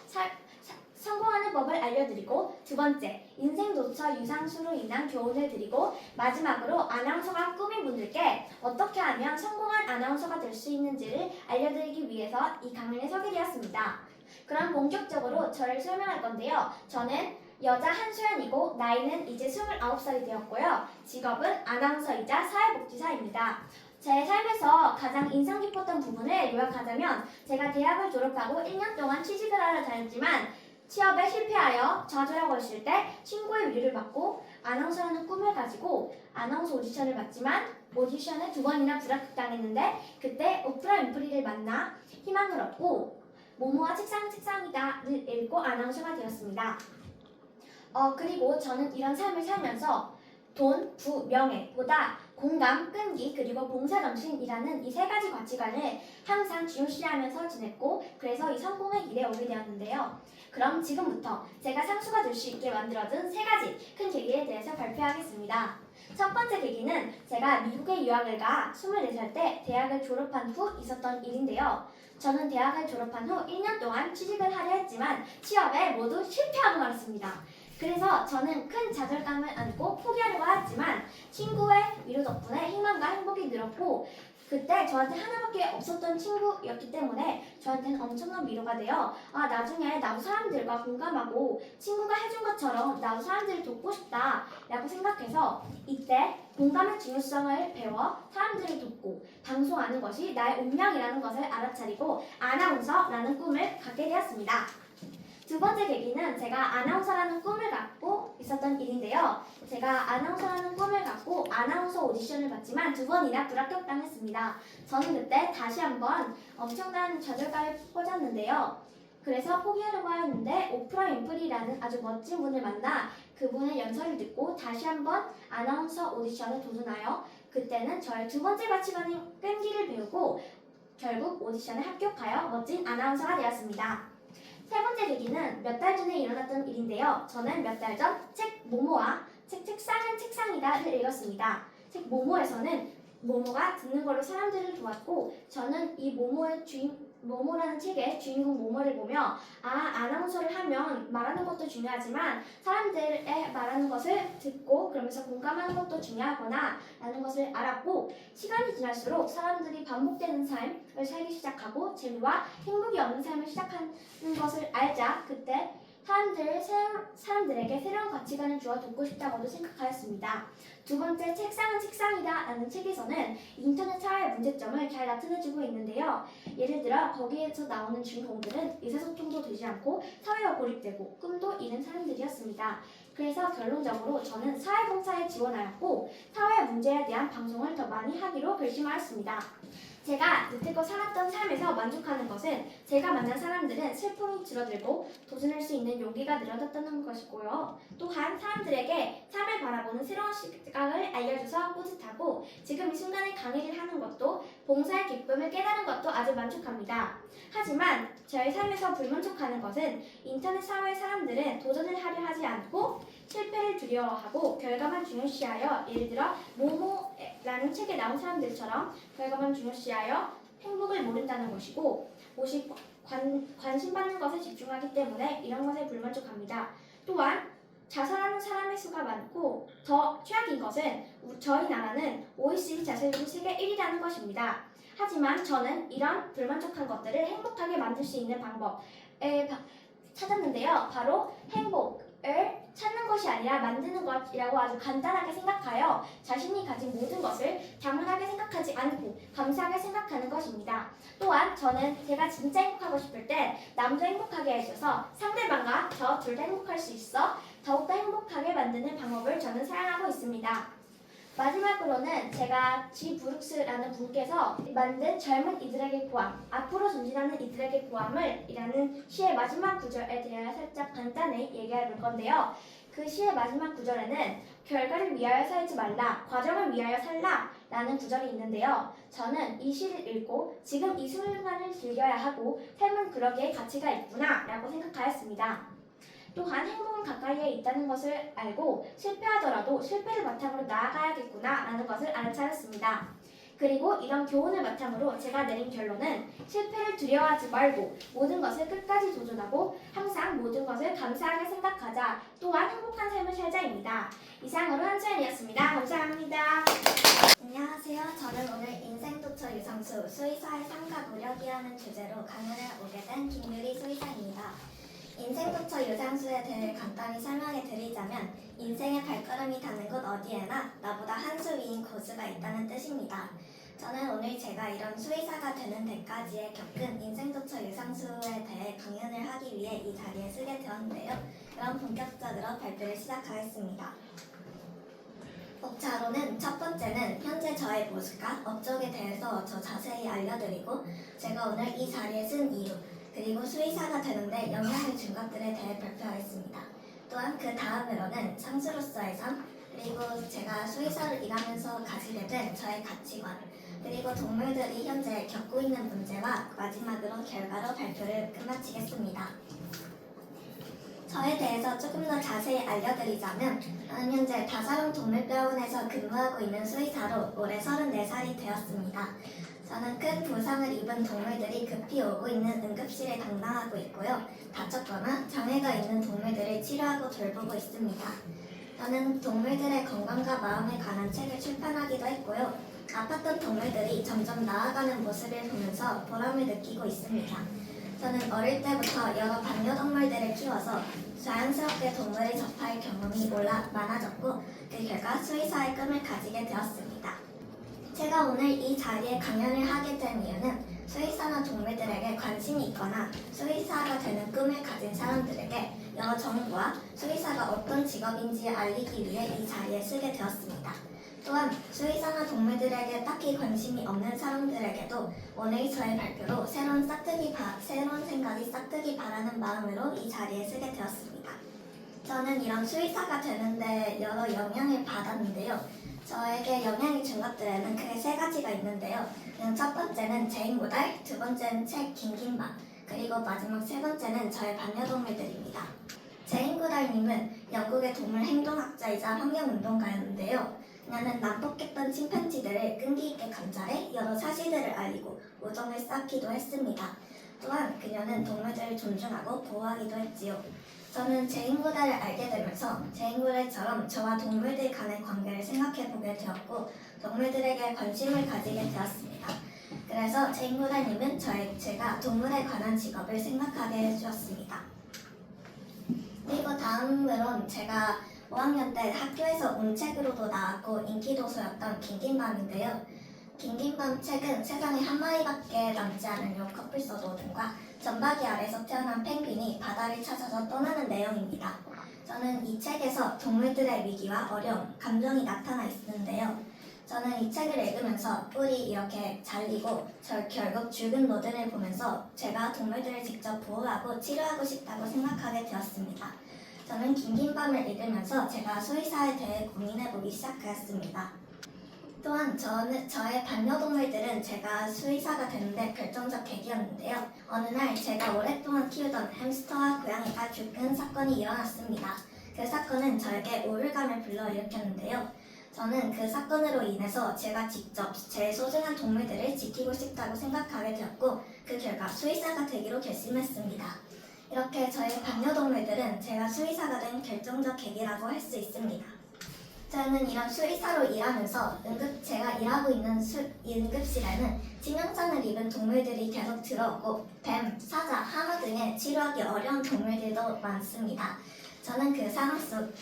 B: 성공하는 법을 알려드리고, 두 번째, 인생 도처 유상수로 인한 교훈을 드리고, 마지막으로 아나운서가 꿈인 분들께 어떻게 하면 성공한 아나운서가 될 수 있는지를 알려드리기 위해서 이 강연에 서게 되었습니다. 그럼 본격적으로 저를 설명할 건데요. 저는 여자 한수연이고 나이는 이제 29살이 되었고요. 직업은 아나운서이자 사회복지사입니다. 제 삶에서 가장 인상 깊었던 부분을 요약하자면, 제가 대학을 졸업하고 1년 동안 취직을 하러 다녔지만 취업에 실패하여 좌절하고 있을 때 친구의 위로를 받고 아나운서라는 꿈을 가지고 아나운서 오디션을 봤지만 오디션에 2번이나 불합격당했는데 그때 오프라 윈프리를 만나 희망을 얻고 모모와 책상이다를 읽고 아나운서가 되었습니다. 그리고 저는 이런 삶을 살면서 돈, 부, 명예보다 공감, 끈기, 그리고 봉사정신이라는 이 3가지 가치관을 항상 중요시하면서 지냈고 그래서 이 성공의 길에 오게 되었는데요. 그럼 지금부터 제가 상수가 될 수 있게 만들어준 3가지 큰 계기에 대해서 발표하겠습니다. 첫 번째 계기는 제가 미국에 유학을 가 24살 때 대학을 졸업한 후 있었던 일인데요. 저는 대학을 졸업한 후 1년 동안 취직을 하려 했지만 취업에 모두 실패하고 말았습니다. 그래서 저는 큰 좌절감을 안고 포기하려고 했지만 친구의 위로 덕분에 희망과 행복이 늘었고 그때 저한테 하나밖에 없었던 친구였기 때문에 저한테는 엄청난 위로가 되어 나중에 나도 사람들과 공감하고 친구가 해준 것처럼 나도 사람들을 돕고 싶다 라고 생각해서 이때 공감의 중요성을 배워 사람들을 돕고 방송하는 것이 나의 운명이라는 것을 알아차리고 아나운서라는 꿈을 갖게 되었습니다. 두 번째 계기는 제가 아나운서라는 꿈을 갖고 있었던 일인데요. 제가 아나운서라는 꿈을 갖고 아나운서 오디션을 봤지만 2번이나 불합격당했습니다. 저는 그때 다시 한번 엄청난 좌절감에 꽂았는데요. 그래서 포기하려고 하였는데 오프라 윈프리라는 아주 멋진 분을 만나 그분의 연설을 듣고 다시 한번 아나운서 오디션에 도전하여 그때는 저의 2번째 가치관인 끈기를 배우고 결국 오디션에 합격하여 멋진 아나운서가 되었습니다. 세 번째 계기는 몇 달 전에 일어났던 일인데요. 저는 몇 달 전 책 모모와 책상은 책상이다를 읽었습니다. 책 모모에서는 모모가 듣는 걸로 사람들을 도왔고 저는 이 모모라는 책의 주인공 모모를 보며 아나운서를 하면 말하는 것도 중요하지만 사람들의 말하는 것을 듣고 그러면서 공감하는 것도 중요하구나 라는 것을 알았고 시간이 지날수록 사람들이 반복되는 삶을 살기 시작하고 재미와 행복이 없는 삶을 시작하는 것을 알자 그때 사람들에게 새로운 가치관을 주어 돕고 싶다고도 생각하였습니다. 두 번째, 책상은 책상이다 라는 책에서는 인터넷 사회의 문제점을 잘 나타내주고 있는데요. 예를 들어 거기에서 나오는 주인공들은 의사소통도 되지 않고 사회와 고립되고 꿈도 잃은 사람들이었습니다. 그래서 결론적으로 저는 사회봉사에 지원하였고 사회 문제에 대한 방송을 더 많이 하기로 결심하였습니다. 제가 여태껏 살았던 삶에서 만족하는 것은 제가 만난 사람들은 슬픔이 줄어들고 도전할 수 있는 용기가 늘어났다는 것이고요. 또한 사람들에게 삶을 바라보는 새로운 시각을 알려줘서 뿌듯하고 지금 이 순간에 강의를 하는 것도 봉사의 기쁨을 깨달은 것도 아주 만족합니다. 하지만 저의 삶에서 불만족하는 것은 인터넷 사회의 사람들은 도전을 하려 하지 않고 실패를 두려워하고 결과만 중요시하여 예를 들어 모모라는 책에 나온 사람들처럼 결과만 중요시하여 행복을 모른다는 것이고 오직 관심받는 것에 집중하기 때문에 이런 것에 불만족합니다. 또한 자살하는 사람의 수가 많고 더 최악인 것은 저희 나라는 OECD 자살률 세계 1위라는 것입니다. 하지만 저는 이런 불만족한 것들을 행복하게 만들 수 있는 방법을 찾았는데요. 바로 행복을 찾는 것이 아니라 만드는 것이라고 아주 간단하게 생각하여 자신이 가진 모든 것을 당연하게 생각하지 않고 감사하게 생각하는 것입니다. 또한 저는 제가 진짜 행복하고 싶을 때 남도 행복하게 해줘서 상대방과 저 둘 다 행복할 수 있어 더욱더 행복하게 만드는 방법을 저는 사용하고 있습니다. 마지막으로는 제가 지 브룩스라는 분께서 만든 젊은 이들에게 구함, 앞으로 전진하는 이들에게 구함을 이라는 시의 마지막 구절에 대해 살짝 간단히 얘기해 볼 건데요. 그 시의 마지막 구절에는 결과를 위하여 살지 말라, 과정을 위하여 살라 라는 구절이 있는데요. 저는 이 시를 읽고 지금 이 순간을 즐겨야 하고 삶은 그러기에 가치가 있구나 라고 생각하였습니다. 또한 행복은 가까이에 있다는 것을 알고 실패하더라도 실패를 바탕으로 나아가야겠구나 라는 것을 알아차렸습니다. 그리고 이런 교훈을 바탕으로 제가 내린 결론은 실패를 두려워하지 말고 모든 것을 끝까지 도전하고 항상 모든 것을 감사하게 생각하자 또한 행복한 삶을 살자입니다. 이상으로 한수연이었습니다. 감사합니다.
E: 안녕하세요. 저는 오늘 인생도처 유성수 수의사의 삶과 노력이라는 주제로 강연을 오게 된 김유리 수의사입니다. 인생도처 유상수에 대해 간단히 설명해 드리자면 인생의 발걸음이 닿는 곳 어디에나 나보다 한 수 위인 고수가 있다는 뜻입니다. 저는 오늘 제가 이런 수의사가 되는 데까지에 겪은 인생도처 유산수에 대해 강연을 하기 위해 이 자리에 쓰게 되었는데요. 그럼 본격적으로 발표를 시작하겠습니다. 목차로는 첫 번째는 현재 저의 모습과 업적에 대해서 더 자세히 알려드리고 제가 오늘 이 자리에 쓴 이유 그리고 수의사가 되는데 영향을 준 것들에 대해 발표하겠습니다. 또한 그 다음으로는 상수로서의 삶 그리고 제가 수의사를 일하면서 가지게 된 저의 가치관 그리고 동물들이 현재 겪고 있는 문제와 마지막으로 결과로 발표를 끝마치겠습니다. 저에 대해서 조금 더 자세히 알려드리자면 저는 현재 다사롱 동물병원에서 근무하고 있는 수의사로 올해 34살이 되었습니다. 저는 큰 부상을 입은 동물들이 급히 오고 있는 응급실에 담당하고 있고요. 다쳤거나 장애가 있는 동물들을 치료하고 돌보고 있습니다. 저는 동물들의 건강과 마음에 관한 책을 출판하기도 했고요. 아팠던 동물들이 점점 나아가는 모습을 보면서 보람을 느끼고 있습니다. 저는 어릴 때부터 여러 반려동물들을 키워서 자연스럽게 동물을 접할 경험이 많아졌고 그 결과 수의사의 꿈을 가지게 되었습니다. 제가 오늘 이 자리에 강연을 하게 된 이유는 수의사나 동물들에게 관심이 있거나 수의사가 되는 꿈을 가진 사람들에게 여러 정보와 수의사가 어떤 직업인지 알리기 위해 이 자리에 쓰게 되었습니다. 또한 수의사나 동물들에게 딱히 관심이 없는 사람들에게도 오늘 저의 발표로 새로운 생각이 싹트기 바라는 마음으로 이 자리에 쓰게 되었습니다. 저는 이런 수의사가 되는데 여러 영향을 받았는데요. 저에게 영향을 준 것들에는 크게 3가지가 있는데요. 첫 번째는 제인고달, 두 번째는 책 긴긴밤, 그리고 마지막 3번째는 저의 반려동물들입니다. 제인고달님은 영국의 동물 행동학자이자 환경운동가였는데요. 그녀는 난폭했던 침팬지들을 끈기 있게 관찰해 여러 사실들을 알리고 우정을 쌓기도 했습니다. 또한 그녀는 동물들을 존중하고 보호하기도 했지요. 저는 제인고달을 알게 되면서 제인고달처럼 저와 동물들 간의 관계를 생각해보게 되었고 동물들에게 관심을 가지게 되었습니다. 그래서 제인고달님은 제가 동물에 관한 직업을 생각하게 해주었습니다. 그리고 다음으론 제가 5학년 때 학교에서 온책으로도 나왔고 인기도서였던 긴긴밤인데요. 긴긴밤 책은 세상에 한 마리밖에 남지 않은 커플서도든과 점박이 아래서 태어난 펭귄이 바다를 찾아서 떠나는 내용입니다. 저는 이 책에서 동물들의 위기와 어려움, 감정이 나타나 있는데요. 저는 이 책을 읽으면서 뿔이 이렇게 잘리고 결국 죽은 노드를 보면서 제가 동물들을 직접 보호하고 치료하고 싶다고 생각하게 되었습니다. 저는 긴긴밤을 읽으면서 제가 수의사에 대해 고민해보기 시작하였습니다. 또한 저의 반려동물들은 제가 수의사가 되는데 결정적 계기였는데요. 어느 날 제가 오랫동안 키우던 햄스터와 고양이가 죽은 사건이 일어났습니다. 그 사건은 저에게 우울감을 불러일으켰는데요. 저는 그 사건으로 인해서 제가 직접 제 소중한 동물들을 지키고 싶다고 생각하게 되었고 그 결과 수의사가 되기로 결심했습니다. 이렇게 저의 반려동물들은 제가 수의사가 된 결정적 계기라고 할 수 있습니다. 저는 이런 수의사로 일하면서 제가 일하고 있는 응급실에는 치명상을 입은 동물들이 계속 들어오고 뱀, 사자, 하마 등의 치료하기 어려운 동물들도 많습니다.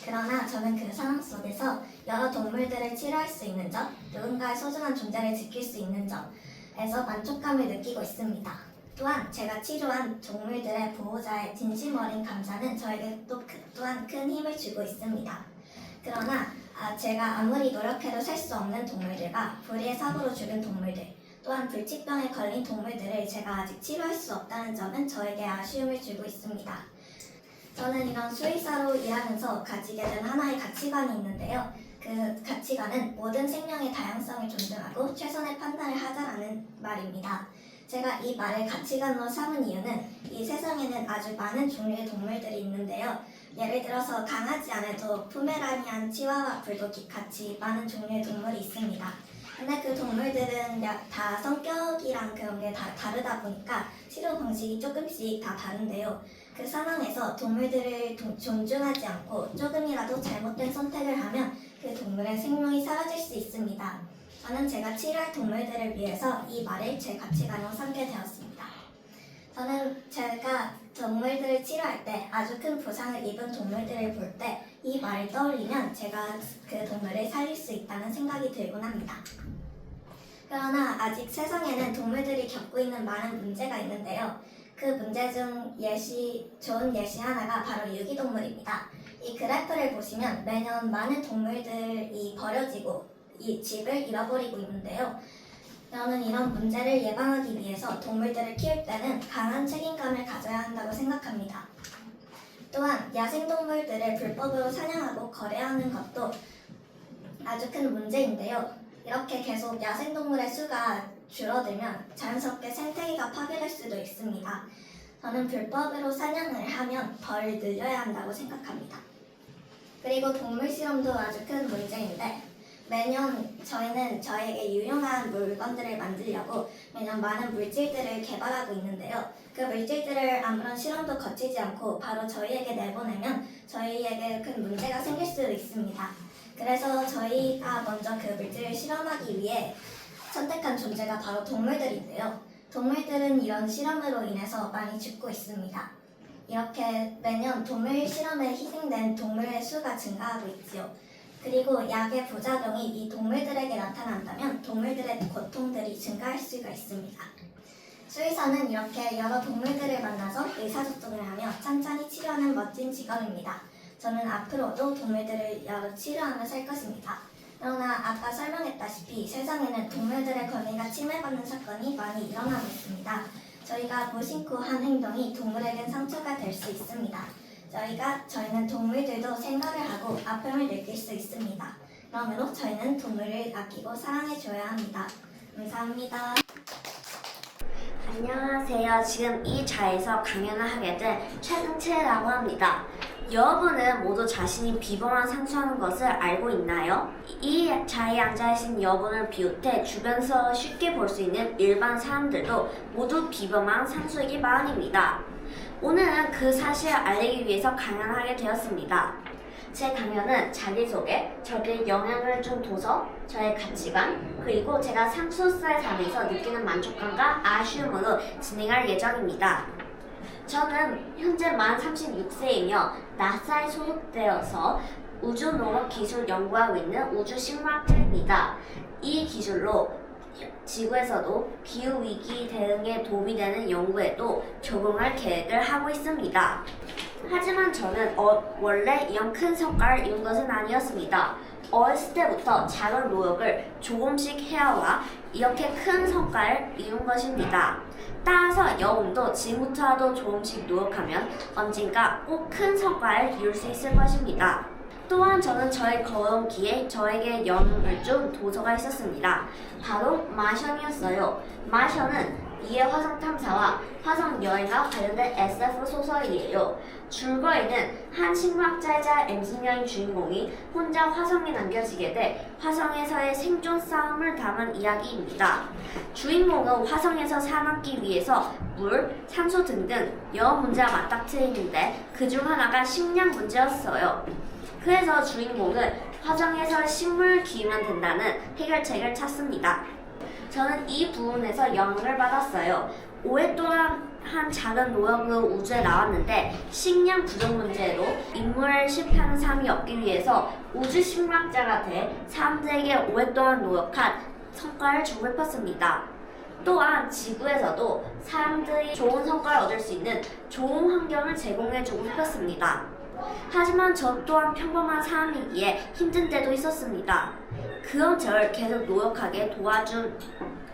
E: 그러나 저는 그 상황 속에서 여러 동물들을 치료할 수 있는 점, 누군가의 소중한 존재를 지킬 수 있는 점에서 만족감을 느끼고 있습니다. 또한 제가 치료한 동물들의 보호자의 진심 어린 감사는 저에게 또한 큰 힘을 주고 있습니다. 그러나 제가 아무리 노력해도 살 수 없는 동물들과 불의의 사고로 죽은 동물들, 또한 불치병에 걸린 동물들을 제가 아직 치료할 수 없다는 점은 저에게 아쉬움을 주고 있습니다. 저는 이런 수의사로 일하면서 가지게 된 하나의 가치관이 있는데요. 그 가치관은 모든 생명의 다양성을 존중하고 최선의 판단을 하자라는 말입니다. 제가 이 말을 가치관으로 삼은 이유는 이 세상에는 아주 많은 종류의 동물들이 있는데요. 예를 들어서 강아지 안에도 포메라니안, 치와와, 불도기 같이 많은 종류의 동물이 있습니다. 근데 그 동물들은 다 성격이랑 그런 게 다 다르다 보니까 치료 방식이 조금씩 다 다른데요. 그 상황에서 동물들을 존중하지 않고 조금이라도 잘못된 선택을 하면 그 동물의 생명이 사라질 수 있습니다. 저는 제가 치료할 동물들을 위해서 이 말을 제 가치관으로 삼게 되었습니다. 저는 제가 동물들을 치료할 때 아주 큰 부상을 입은 동물들을 볼 때 이 말을 떠올리면 제가 그 동물을 살릴 수 있다는 생각이 들곤 합니다. 그러나 아직 세상에는 동물들이 겪고 있는 많은 문제가 있는데요. 그 문제 중 좋은 예시 하나가 바로 유기동물입니다. 이 그래프를 보시면 매년 많은 동물들이 버려지고 이 집을 잃어버리고 있는데요. 저는 이런 문제를 예방하기 위해서 동물들을 키울 때는 강한 책임감을 가져야 한다고 생각합니다. 또한 야생동물들을 불법으로 사냥하고 거래하는 것도 아주 큰 문제인데요. 이렇게 계속 야생동물의 수가 줄어들면 자연스럽게 생태계가 파괴될 수도 있습니다. 저는 불법으로 사냥을 하면 벌을 늘려야 한다고 생각합니다. 그리고 동물 실험도 아주 큰 문제인데 매년 저희는 저에게 유용한 물건들을 만들려고 매년 많은 물질들을 개발하고 있는데요. 그 물질들을 아무런 실험도 거치지 않고 바로 저희에게 내보내면 저희에게 큰 문제가 생길 수도 있습니다. 그래서 저희가 먼저 그 물질을 실험하기 위해 선택한 존재가 바로 동물들인데요. 동물들은 이런 실험으로 인해서 많이 죽고 있습니다. 이렇게 매년 동물 실험에 희생된 동물의 수가 증가하고 있지요. 그리고 약의 부작용이 이 동물들에게 나타난다면 동물들의 고통들이 증가할 수가 있습니다. 수의사는 이렇게 여러 동물들을 만나서 의사소통을 하며 천천히 치료하는 멋진 직업입니다. 저는 앞으로도 동물들을 여러 치료하며 살 것입니다. 그러나 아까 설명했다시피 세상에는 동물들의 권리가 침해받는 사건이 많이 일어나고 있습니다. 저희가 무심코 한 행동이 동물에겐 상처가 될 수 있습니다. 저희는 동물들도 생각을 하고 아픔을 느낄 수 있습니다. 그러므로 저희는 동물을 아끼고 사랑해줘야 합니다. 감사합니다.
A: 안녕하세요. 지금 이 자리에서 강연을 하게 된 최승채라고 합니다. 여러분은 모두 자신이 비범한 상수하는 것을 알고 있나요? 이 자리에 앉아계신 여러분을 비롯해 주변에서 쉽게 볼 수 있는 일반 사람들도 모두 비범한 상수이기 마련입니다. 오늘은 그 사실을 알리기 위해서 강연을 하게 되었습니다. 제 강연은 자기소개, 저에게 영향을 준 도서, 저의 가치관, 그리고 제가 상수사의 삶에서 느끼는 만족감과 아쉬움으로 진행할 예정입니다. 저는 현재 만 36세이며 나사에 소속되어서 우주농업 기술 연구하고 있는 우주식물학자입니다. 이 기술로 지구에서도 기후위기 대응에 도움이 되는 연구에도 적용할 계획을 하고 있습니다. 하지만 저는 원래 이런 큰 성과를 이룬 것은 아니었습니다. 어렸을 때부터 작은 노력을 조금씩 해와 이렇게 큰 성과를 이룬 것입니다. 따라서 여러분도 지금부터라도 조금씩 노력하면 언젠가 꼭 큰 성과를 이룰 수 있을 것입니다. 또한 저는 저의 걸음기에 저에게 영향을 준 도서가 있었습니다. 바로 마션이었어요. 마션은 미래 화성 탐사와 화성 여행과 관련된 SF 소설이에요. 줄거리는 한 식물학자이자 엔지니어인 주인공이 혼자 화성에 남겨지게 돼 화성에서의 생존 싸움을 담은 이야기입니다. 주인공은 화성에서 살아남기 위해서 물, 산소 등등 여러 문제와 맞닥뜨리는데 그중 하나가 식량 문제였어요. 그래서 주인공은 화성에서 식물을 기르면 된다는 해결책을 찾습니다. 저는 이 부분에서 영향을 받았어요. 오랫동안 한 작은 노력으로 우주에 나왔는데 식량 부족 문제로 임무를 실패하는 사람이 없기 위해서 우주식물학자가 돼 사람들에게 오랫동안 노력한 성과를 주고 싶었습니다. 또한 지구에서도 사람들이 좋은 성과를 얻을 수 있는 좋은 환경을 제공해주고 싶었습니다. 하지만 저 또한 평범한 사람이기에 힘든 때도 있었습니다. 그런 저를 계속 노력하게 도와준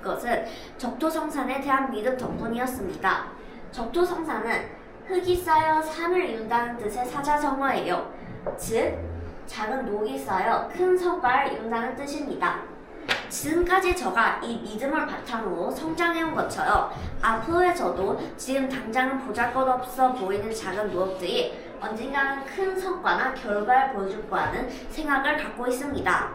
A: 것은 적토성산에 대한 믿음 덕분이었습니다. 적토성산은 흙이 쌓여 산을 이룬다는 뜻의 사자성어예요. 즉, 작은 녹이 쌓여 큰 성과를 이룬다는 뜻입니다. 지금까지 저가 이 믿음을 바탕으로 성장해온 것처럼 앞으로의 저도 지금 당장은 보잘것없어 보이는 작은 노력들이 언젠가는 큰 성과나 결과를 보여줄 거라는 생각을 갖고 있습니다.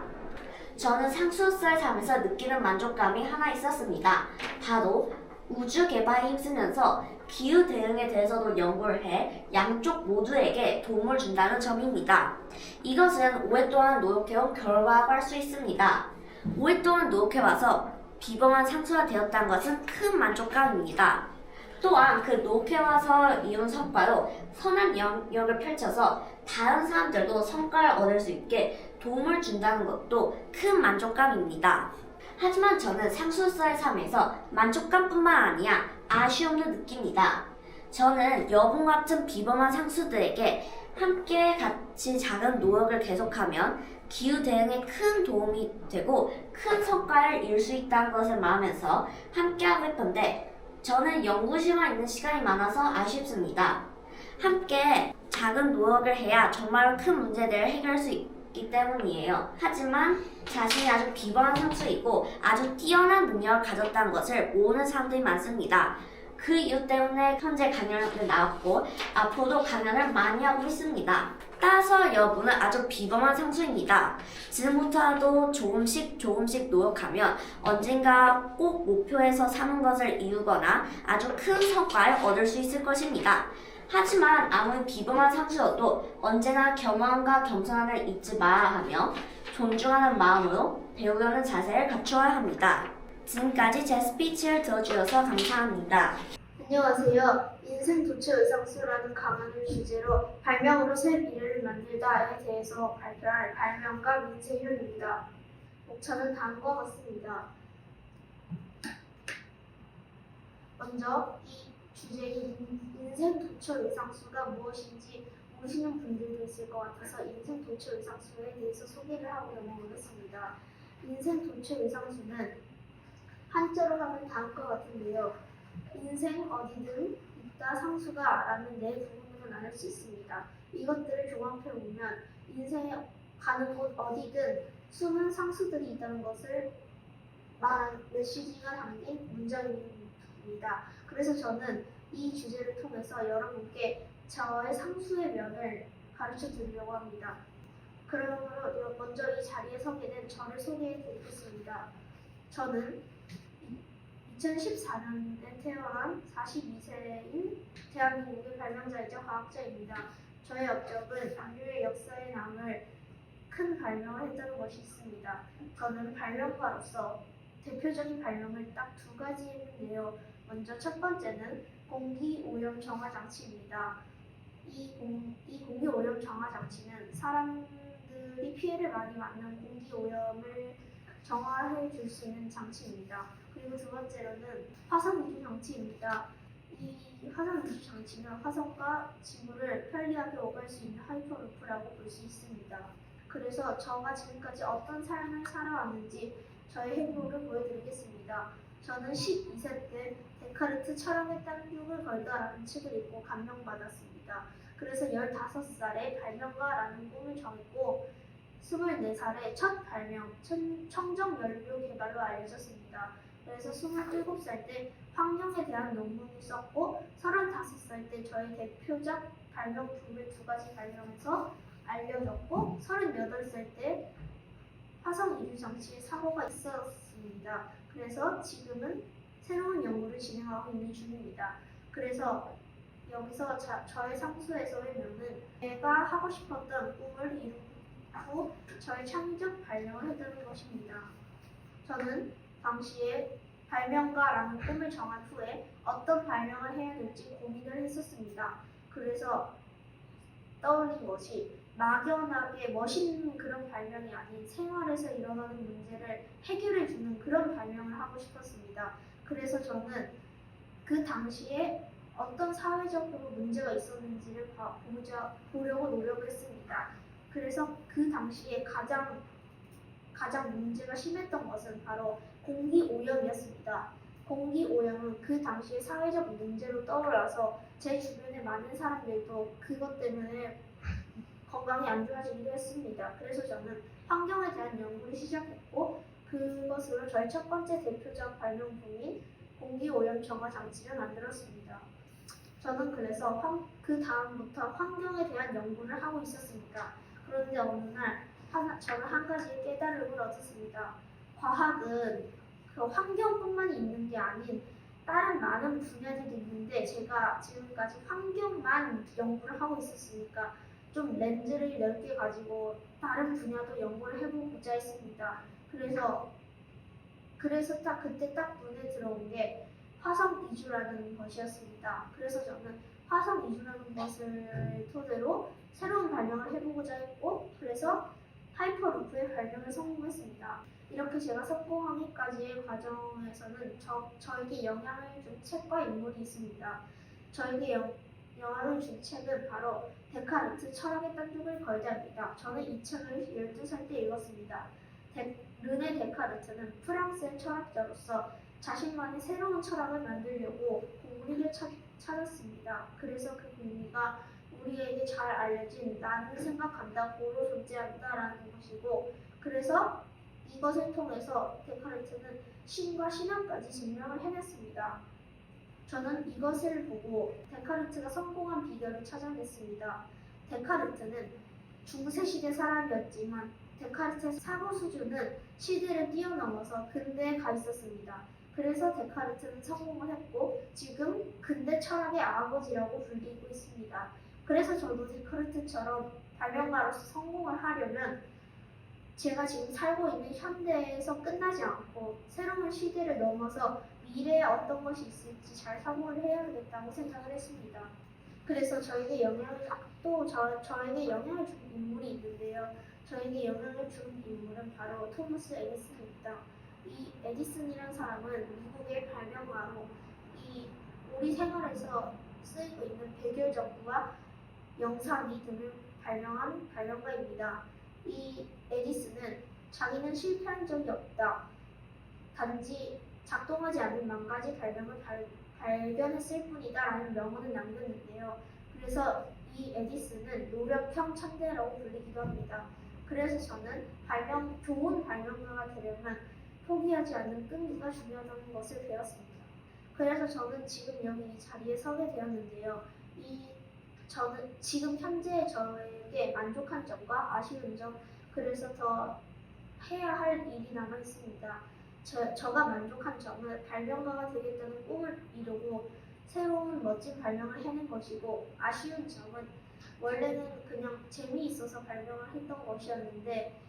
A: 저는 상수사의 삶에서 느끼는 만족감이 하나 있었습니다. 바로 우주 개발에 힘쓰면서 기후 대응에 대해서도 연구를 해 양쪽 모두에게 도움을 준다는 점입니다. 이것은 오랫동안 노력해온 결과라고 할 수 있습니다. 오랫동안 노력해와서 비범한 상수가 되었다는 것은 큰 만족감입니다. 또한 그 노력해와서 이룬 성과로 선한 영역을 펼쳐서 다른 사람들도 성과를 얻을 수 있게 도움을 준다는 것도 큰 만족감입니다.
F: 하지만 저는 상수로서의 삶에서 만족감뿐만 아니라 아쉬움도 느낍니다. 저는 여분 같은 비범한 상수들에게 함께 같이 작은 노력을 계속하면 기후 대응에 큰 도움이 되고 큰 성과를 이룰 수 있다는 것을 말하면서 함께하고 싶은데 저는 연구실만 있는 시간이 많아서 아쉽습니다. 함께 작은 노력을 해야 정말로 큰 문제들을 해결할 수 있기 때문이에요. 하지만 자신이 아주 비범한 상수이고 아주 뛰어난 능력을 가졌다는 것을 모르는 사람들이 많습니다. 그 이유 때문에 현재 강연을 나왔고 앞으로도 강연을 많이 하고 있습니다. 따라서 여러분은 아주 비범한 상수입니다. 지금부터라도 조금씩 노력하면 언젠가 꼭 목표에서 삼은 것을 이루거나 아주 큰 성과를 얻을 수 있을 것입니다. 하지만 아무리 비범한 상수여도 언제나 겸허함과 겸손함을 잊지 말아야 하며 존중하는 마음으로 배우려는 자세를 갖추어야 합니다. 지금까지 제 스피치를 들어주셔서 감사합니다.
A: 안녕하세요. 인생 도체 의상수라는 강연을 주제로 발명으로 새 미래를 만들다에 대해서 발표할 발명가 민세윤입니다. 목차는 다음과 같습니다. 먼저 이 주제인 인생 도체 의상수가 무엇인지 모르시는 분들도 있을 것 같아서 인생 도체 의상수에 대해서 소개를 하고 넘어가겠습니다. 인생 도체 의상수는 한자로 하면 다음과 같은데요. 인생 어디든 있다 상수가 라는 네 부분으로 나눌 수 있습니다. 이것들을 종합해보면 인생에 가는 곳 어디든 숨은 상수들이 있다는 것을 말한 메시지가 담긴 문장입니다. 그래서 저는 이 주제를 통해서 여러분께 저의 상수의 면을 가르쳐 드리려고 합니다. 그러므로 먼저 이 자리에 서게 된 저를 소개해 드리겠습니다. 저는 2014년에 태어난 42세인 대한민국의 발명자이자 과학자입니다. 저의 업적은 인류의 역사에 남을 큰 발명을 했다는 것이 있습니다. 저는 발명가로서 대표적인 발명을 딱 두 가지 했는데요. 먼저 첫 번째는 공기오염 정화 장치입니다. 이 공기오염 정화 장치는 사람들이 피해를 많이 받는 공기오염을 정화해 줄 수 있는 장치입니다. 그리고 두 번째로는 화성 이주 장치입니다. 이 화성 이주 장치는 화성과 지구를 편리하게 오갈 수 있는 하이퍼루프라고 볼 수 있습니다. 그래서 저가 지금까지 어떤 삶을 살아왔는지 저의 행보를 보여드리겠습니다. 저는 12세 때 데카르트 철학의 딴육을 걸다라는 책을 읽고 감명받았습니다. 그래서 15살에 발명가라는 꿈을 정했고 24살에 첫 발명, 청정연료 개발로 알려졌습니다. 그래서 27살 때 환경에 대한 논문을 썼고 35살 때 저의 대표작 발명품을 두 가지 발명해서 알려졌고 38살 때 화성 이주 장치에 사고가 있었습니다. 그래서 지금은 새로운 연구를 진행하고 있는 중입니다. 그래서 여기서 저의 상수에서의 면은 제가 하고 싶었던 꿈을 이루고 저의 창의적 발명을 했다는 것입니다. 저는 당시에 발명가라는 꿈을 정한 후에 어떤 발명을 해야 될지 고민을 했었습니다. 그래서 떠올린 것이 막연하게 멋있는 그런 발명이 아닌 생활에서 일어나는 문제를 해결해주는 그런 발명을 하고 싶었습니다. 그래서 저는 그 당시에 어떤 사회적으로 문제가 있었는지를 보려고 노력했습니다. 그래서 그 당시에 가장 문제가 심했던 것은 바로 공기오염이었습니다. 공기오염은 그 당시에 사회적 문제로 떠올라서 제 주변의 많은 사람들도 그것 때문에 건강이 안 좋아지기도 했습니다. 그래서 저는 환경에 대한 연구를 시작했고 그것으로 저의 첫 번째 대표적 발명품인 공기오염 정화 장치를 만들었습니다. 저는 그래서 그 다음부터 환경에 대한 연구를 하고 있었습니다. 그런데 어느 날 저는 한 가지 깨달음을 얻었습니다. 과학은 그 환경뿐만 있는 게 아닌 다른 많은 분야들도 있는데 제가 지금까지 환경만 연구를 하고 있었으니까 좀 렌즈를 넓게 가지고 다른 분야도 연구를 해보고자 했습니다. 그래서 그때 딱 눈에 들어온 게 화성 이주라는 것이었습니다. 그래서 저는 화성 이주라는 것을 토대로 새로운 발명을 해보고자 했고 그래서 하이퍼루프의 발명에 성공했습니다. 이렇게 제가 성공하기까지의 과정에서는 저에게 영향을 준 책과 인물이 있습니다. 저에게 영향을 준 책은 바로 데카르트 철학의 딴죽을 걸자입니다. 저는 이 책을 12살 때 읽었습니다. 르네 데카르트는 프랑스의 철학자로서 자신만의 새로운 철학을 만들려고 공리를 찾았습니다. 그래서 그 공리가 우리에게 잘 알려진 나는 생각한다고로 존재한다라는 것이고, 그래서 이것을 통해서 데카르트는 신과 신앙까지 증명을 해냈습니다. 저는 이것을 보고 데카르트가 성공한 비결을 찾아냈습니다. 데카르트는 중세시대 사람이었지만 데카르트의 사고 수준은 시대를 뛰어넘어서 근대에 가 있었습니다. 그래서 데카르트는 성공을 했고 지금 근대 철학의 아버지라고 불리고 있습니다. 그래서 저도 데카르트처럼 발명가로서 성공을 하려면 제가 지금 살고 있는 현대에서 끝나지 않고 새로운 시대를 넘어서 미래에 어떤 것이 있을지 잘 사고를 해야겠다고 생각을 했습니다. 그래서 저에게 영향을 준 인물이 있는데요. 저에게 영향을 준 인물은 바로 토마스 에디슨입니다. 이 에디슨이라는 사람은 미국의 발명가로 우리 생활에서 쓰이고 있는 백열전구와 영상이 등을 발명한 발명가입니다. 이 에디슨은 자기는 실패한 적이 없다. 단지 작동하지 않는 만 가지 발명을 발견했을 뿐이다 라는 명언을 남겼는데요. 그래서 이 에디슨은 노력형 천재라고 불리기도 합니다. 그래서 저는 좋은 발명가가 되려면 포기하지 않는 끈기가 중요하다는 것을 배웠습니다. 그래서 저는 지금 여기 이 자리에 서게 되었는데요. 저는 지금 현재 저에게 만족한 점과 아쉬운 점, 그래서 더 해야 할 일이 남아 있습니다. 저가 만족한 점은 발명가가 되겠다는 꿈을 이루고 새로운 멋진 발명을 해낸 것이고, 아쉬운 점은 원래는 그냥 재미있어서 발명을 했던 것이었는데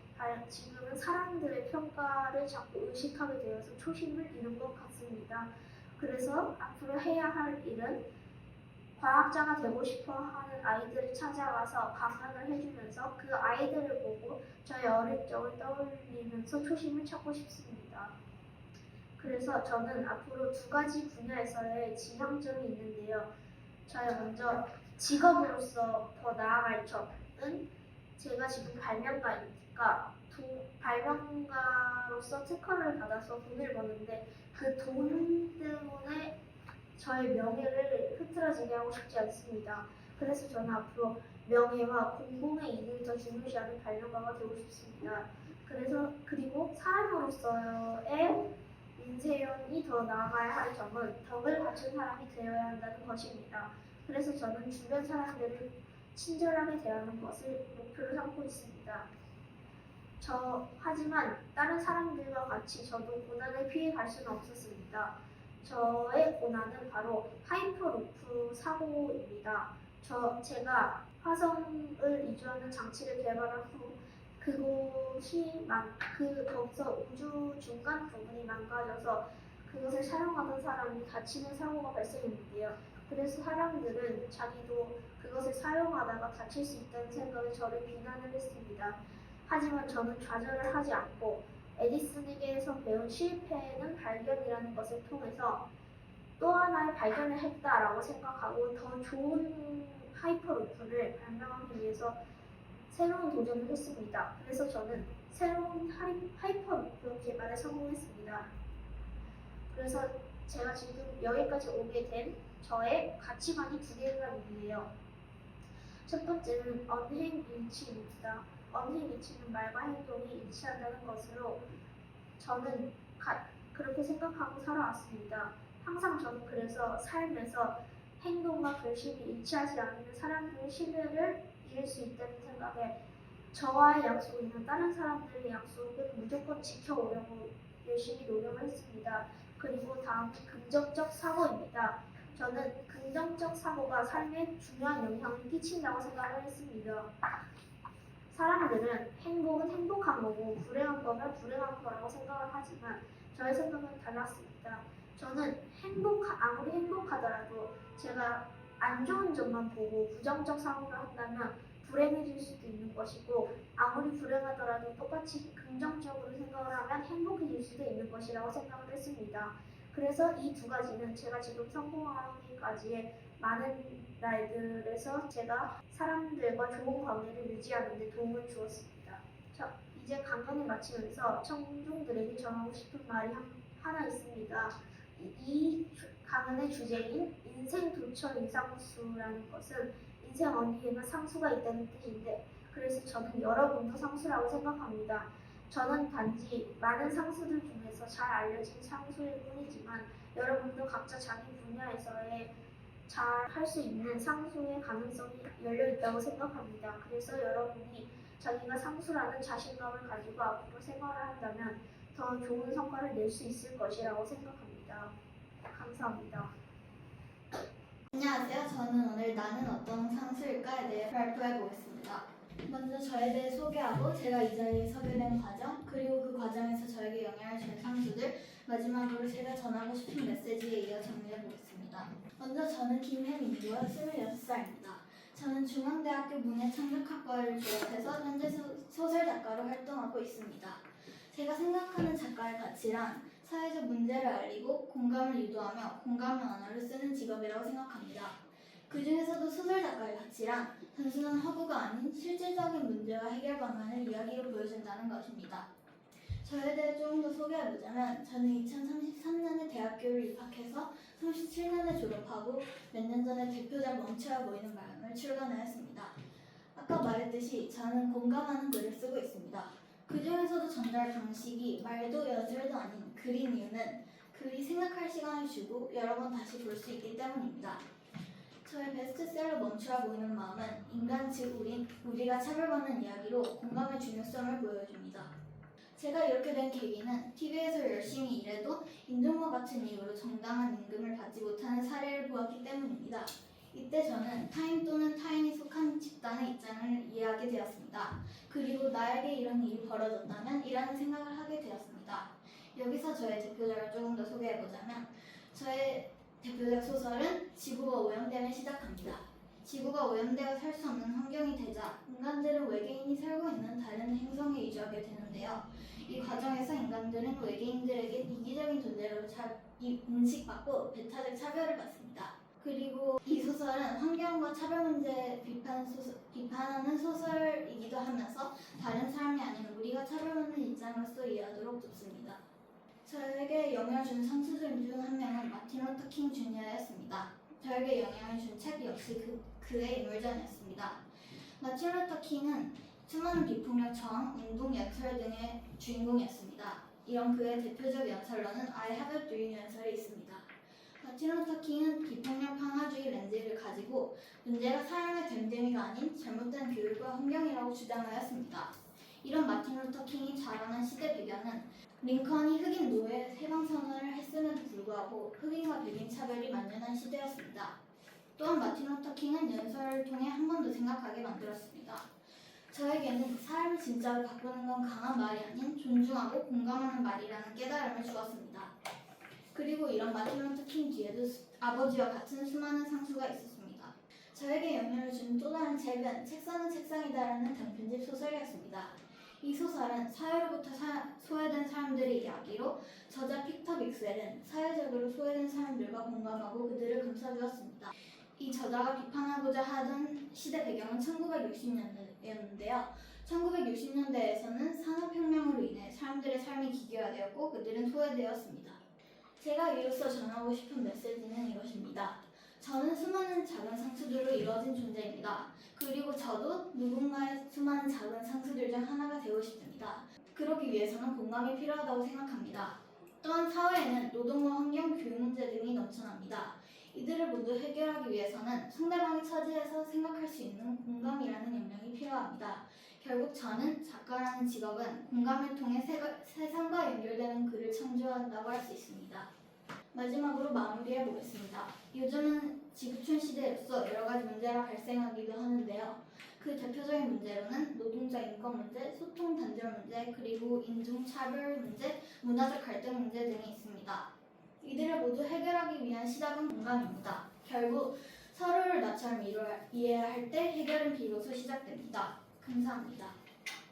A: 지금은 사람들의 평가를 자꾸 의식하게 되어서 초심을 잃은 것 같습니다. 그래서 앞으로 해야 할 일은 과학자가 되고 싶어 하는 아이들을 찾아가서 강연을 해주면서 그 아이들을 보고 저의 어릴 적을 떠올리면서 초심을 찾고 싶습니다. 그래서 저는 앞으로 두 가지 분야에서의 지향점이 있는데요. 저의 먼저 직업으로서 더 나아갈 점은 제가 지금 발명가이니까 발명가로서 특허를 받아서 돈을 버는데 그 돈 때문에 저의 명예를 흐트러지게 하고 싶지 않습니다. 그래서 저는 앞으로 명예와 공공의 이익을 더 중요시하는 발명가가 되고 싶습니다. 그리고 사람으로서의 인생이 더 나아가야 할 점은 덕을 갖춘 사람이 되어야 한다는 것입니다. 그래서 저는 주변 사람들을 친절하게 대하는 것을 목표로 삼고 있습니다. 하지만 다른 사람들과 같이 저도 고난을 피해갈 수는 없었습니다. 저의 고난은 바로 하이퍼루프 사고입니다. 제가 화성을 이주하는 장치를 개발한 후 거기서 우주 중간 부분이 망가져서 그것을 사용하던 사람이 다치는 사고가 발생했는데요. 그래서 사람들은 자기도 그것을 사용하다가 다칠 수 있다는 생각에 저를 비난을 했습니다. 하지만 저는 좌절을 하지 않고 에디슨에게서 배운 실패는 발견이라는 것을 통해서 또 하나의 발견을 했다라고 생각하고 더 좋은 하이퍼루프를 발명하기 위해서 새로운 도전을 했습니다. 그래서 저는 새로운 하이퍼루프 개발에 성공했습니다. 그래서 제가 지금 여기까지 오게 된 저의 가치관이 두 개가 있는데요. 첫 번째는 언행일치입니다. 언행일치는 말과 행동이 일치한다는 것으로 저는 그렇게 생각하고 살아왔습니다. 항상 저는 그래서 삶에서 행동과 결심이 일치하지 않는 사람들의 신뢰를 잃을 수 있다는 생각에 저와의 약속이나 다른 사람들의 약속은 무조건 지켜오려고 열심히 노력을 했습니다. 그리고 다음은 긍정적 사고입니다. 저는 긍정적 사고가 삶에 중요한 영향을 끼친다고 생각을 했습니다. 사람들은 행복은 행복한 거고 불행한 거면 불행한 거라고 생각을 하지만 저의 생각은 달랐습니다. 저는 아무리 행복하더라도 제가 안 좋은 점만 보고 부정적 사고를 한다면 불행해질 수도 있는 것이고 아무리 불행하더라도 똑같이 긍정적으로 생각을 하면 행복해질 수도 있는 것이라고 생각을 했습니다. 그래서 이 두 가지는 제가 지금 성공하기까지의 많은 날들에서 제가 사람들과 좋은 관계를 유지하는 데 도움을 주었습니다. 이제 강연을 마치면서 청중들에게 전하고 싶은 말이 하나 있습니다. 이 강연의 주제인 인생 도처 유상수라는 것은 인생 어디에나 상수가 있다는 뜻인데 그래서 저는 여러분도 상수라고 생각합니다. 저는 단지 많은 상수들 중에서 잘 알려진 상수일 뿐이지만 여러분도 각자 자기 분야에서의 잘 할 수 있는 상수의 가능성이 열려 있다고 생각합니다. 그래서 여러분이 자기가 상수라는 자신감을 가지고 앞으로 생활을 한다면 더 좋은 성과를 낼 수 있을 것이라고 생각합니다. 감사합니다.
B: 안녕하세요. 저는 오늘 나는 어떤 상수일까에 대해 발표해 보겠습니다. 먼저 저에 대해 소개하고 제가 이 자리에 서게 된 과정, 그리고 그 과정에서 저에게 영향을 준 상수들, 마지막으로 제가 전하고 싶은 메시지에 이어 정리해 보겠습니다. 먼저 저는 김혜민이고요. 26살입니다. 저는 중앙대학교 문예창작학과를 졸업해서 현재 소설 작가로 활동하고 있습니다. 제가 생각하는 작가의 가치란 사회적 문제를 알리고 공감을 유도하며 공감의 언어를 쓰는 직업이라고 생각합니다. 그 중에서도 소설 작가의 가치란 단순한 허구가 아닌 실질적인 문제와 해결 방안을 이야기로 보여준다는 것입니다. 저에 대해 조금 더 소개해보자면 저는 2033년에 대학교를 입학해서 37년에 졸업하고 몇 년 전에 대표작 멈춰야 보이는 마음을 출간하였습니다. 아까 말했듯이 저는 공감하는 글을 쓰고 있습니다. 그 중에서도 전달 방식이 말도 여절도 아닌 글인 이유는 글이 생각할 시간을 주고 여러 번 다시 볼 수 있기 때문입니다. 저의 베스트셀러 멈추라 보이는 마음은 인간 즉 우리가 차별받는 이야기로 공감의 중요성을 보여줍니다. 제가 이렇게 된 계기는 TV에서 열심히 일해도 인종과 같은 이유로 정당한 임금을 받지 못하는 사례를 보았기 때문입니다. 이때 저는 타인 또는 타인이 속한 집단의 입장을 이해하게 되었습니다. 그리고 나에게 이런 일이 벌어졌다면 이라는 생각을 하게 되었습니다. 여기서 저의 대표작을 조금 더 소개해보자면 저의 대표작 소설은 지구가 오염되면 시작합니다. 지구가 오염되어 살 수 없는 환경이 되자 인간들은 외계인이 살고 있는 다른 행성에 이주하게 되는데요. 이 과정에서 인간들은 외계인들에게 이기적인 존재로 인식받고 배타적 차별을 받습니다. 그리고 이 소설은 환경과 차별 문제 비판하는 소설이기도 하면서 다른 사람이 아닌 우리가 차별받는 입장으로서 이해하도록 돕습니다. 저에게 영향을 준 상수들 중 한 명은 마틴 루터 킹 주니어였습니다. 저에게 영향을 준 책 역시 그의 인물전이었습니다. 마틴 루터 킹은 수많은 비폭력 저항, 운동, 연설 등의 주인공이었습니다. 이런 그의 대표적 연설로는 I have a dream 연설이 있습니다. 마틴 루터 킹은 비폭력 평화주의 렌즈를 가지고 문제가 사람의 됨됨이가 아닌 잘못된 교육과 환경이라고 주장하였습니다. 이런 마틴 루터 킹이 자라난 시대 배경은 링컨이 흑인 노예 해방 선언을 했음에도 불구하고 흑인과 백인 차별이 만연한 시대였습니다. 또한 마틴 루터 킹은 연설을 통해 한 번 더 생각하게 만들었습니다. 저에게는 사람을 진짜로 바꾸는 건 강한 말이 아닌 존중하고 공감하는 말이라는 깨달음을 주었습니다. 그리고 이런 마틴 루터 킹 뒤에도 아버지와 같은 수많은 상수가 있었습니다. 저에게 영향을 준 또 다른 책은 책사는 책상이다라는 단편집 소설이었습니다. 이 소설은 사회로부터 소외된 사람들의 이야기로 저자 피터 빅셀은 사회적으로 소외된 사람들과 공감하고 그들을 감싸주었습니다. 이 저자가 비판하고자 하던 시대 배경은 1960년대였는데요. 1960년대에서는 산업혁명으로 인해 사람들의 삶이 기계화되었고 그들은 소외되었습니다. 제가 이로써 전하고 싶은 메시지는 이것입니다. 저는 수많은 작은 상수들로 이루어진 존재입니다. 그리고 저도 누군가의 수많은 작은 상수들 중 하나가 되고 싶습니다. 그러기 위해서는 공감이 필요하다고 생각합니다. 또한 사회에는 노동과 환경, 교육 문제 등이 넘쳐납니다. 이들을 모두 해결하기 위해서는 상대방의 처지에서 생각할 수 있는 공감이라는 역량이 필요합니다. 결국 저는 작가라는 직업은 공감을 통해 세상과 연결되는 글을 창조한다고 할 수 있습니다. 마지막으로 마무리해 보겠습니다. 요즘은 지구촌 시대로서 여러 가지 문제가 발생하기도 하는데요. 그 대표적인 문제로는 노동자 인권 문제, 소통 단절 문제, 그리고 인종차별 문제, 문화적 갈등 문제 등이 있습니다. 이들을 모두 해결하기 위한 시작은 공감입니다. 결국 서로를 나처럼 이해할 때 해결은 비로소 시작됩니다. 감사합니다.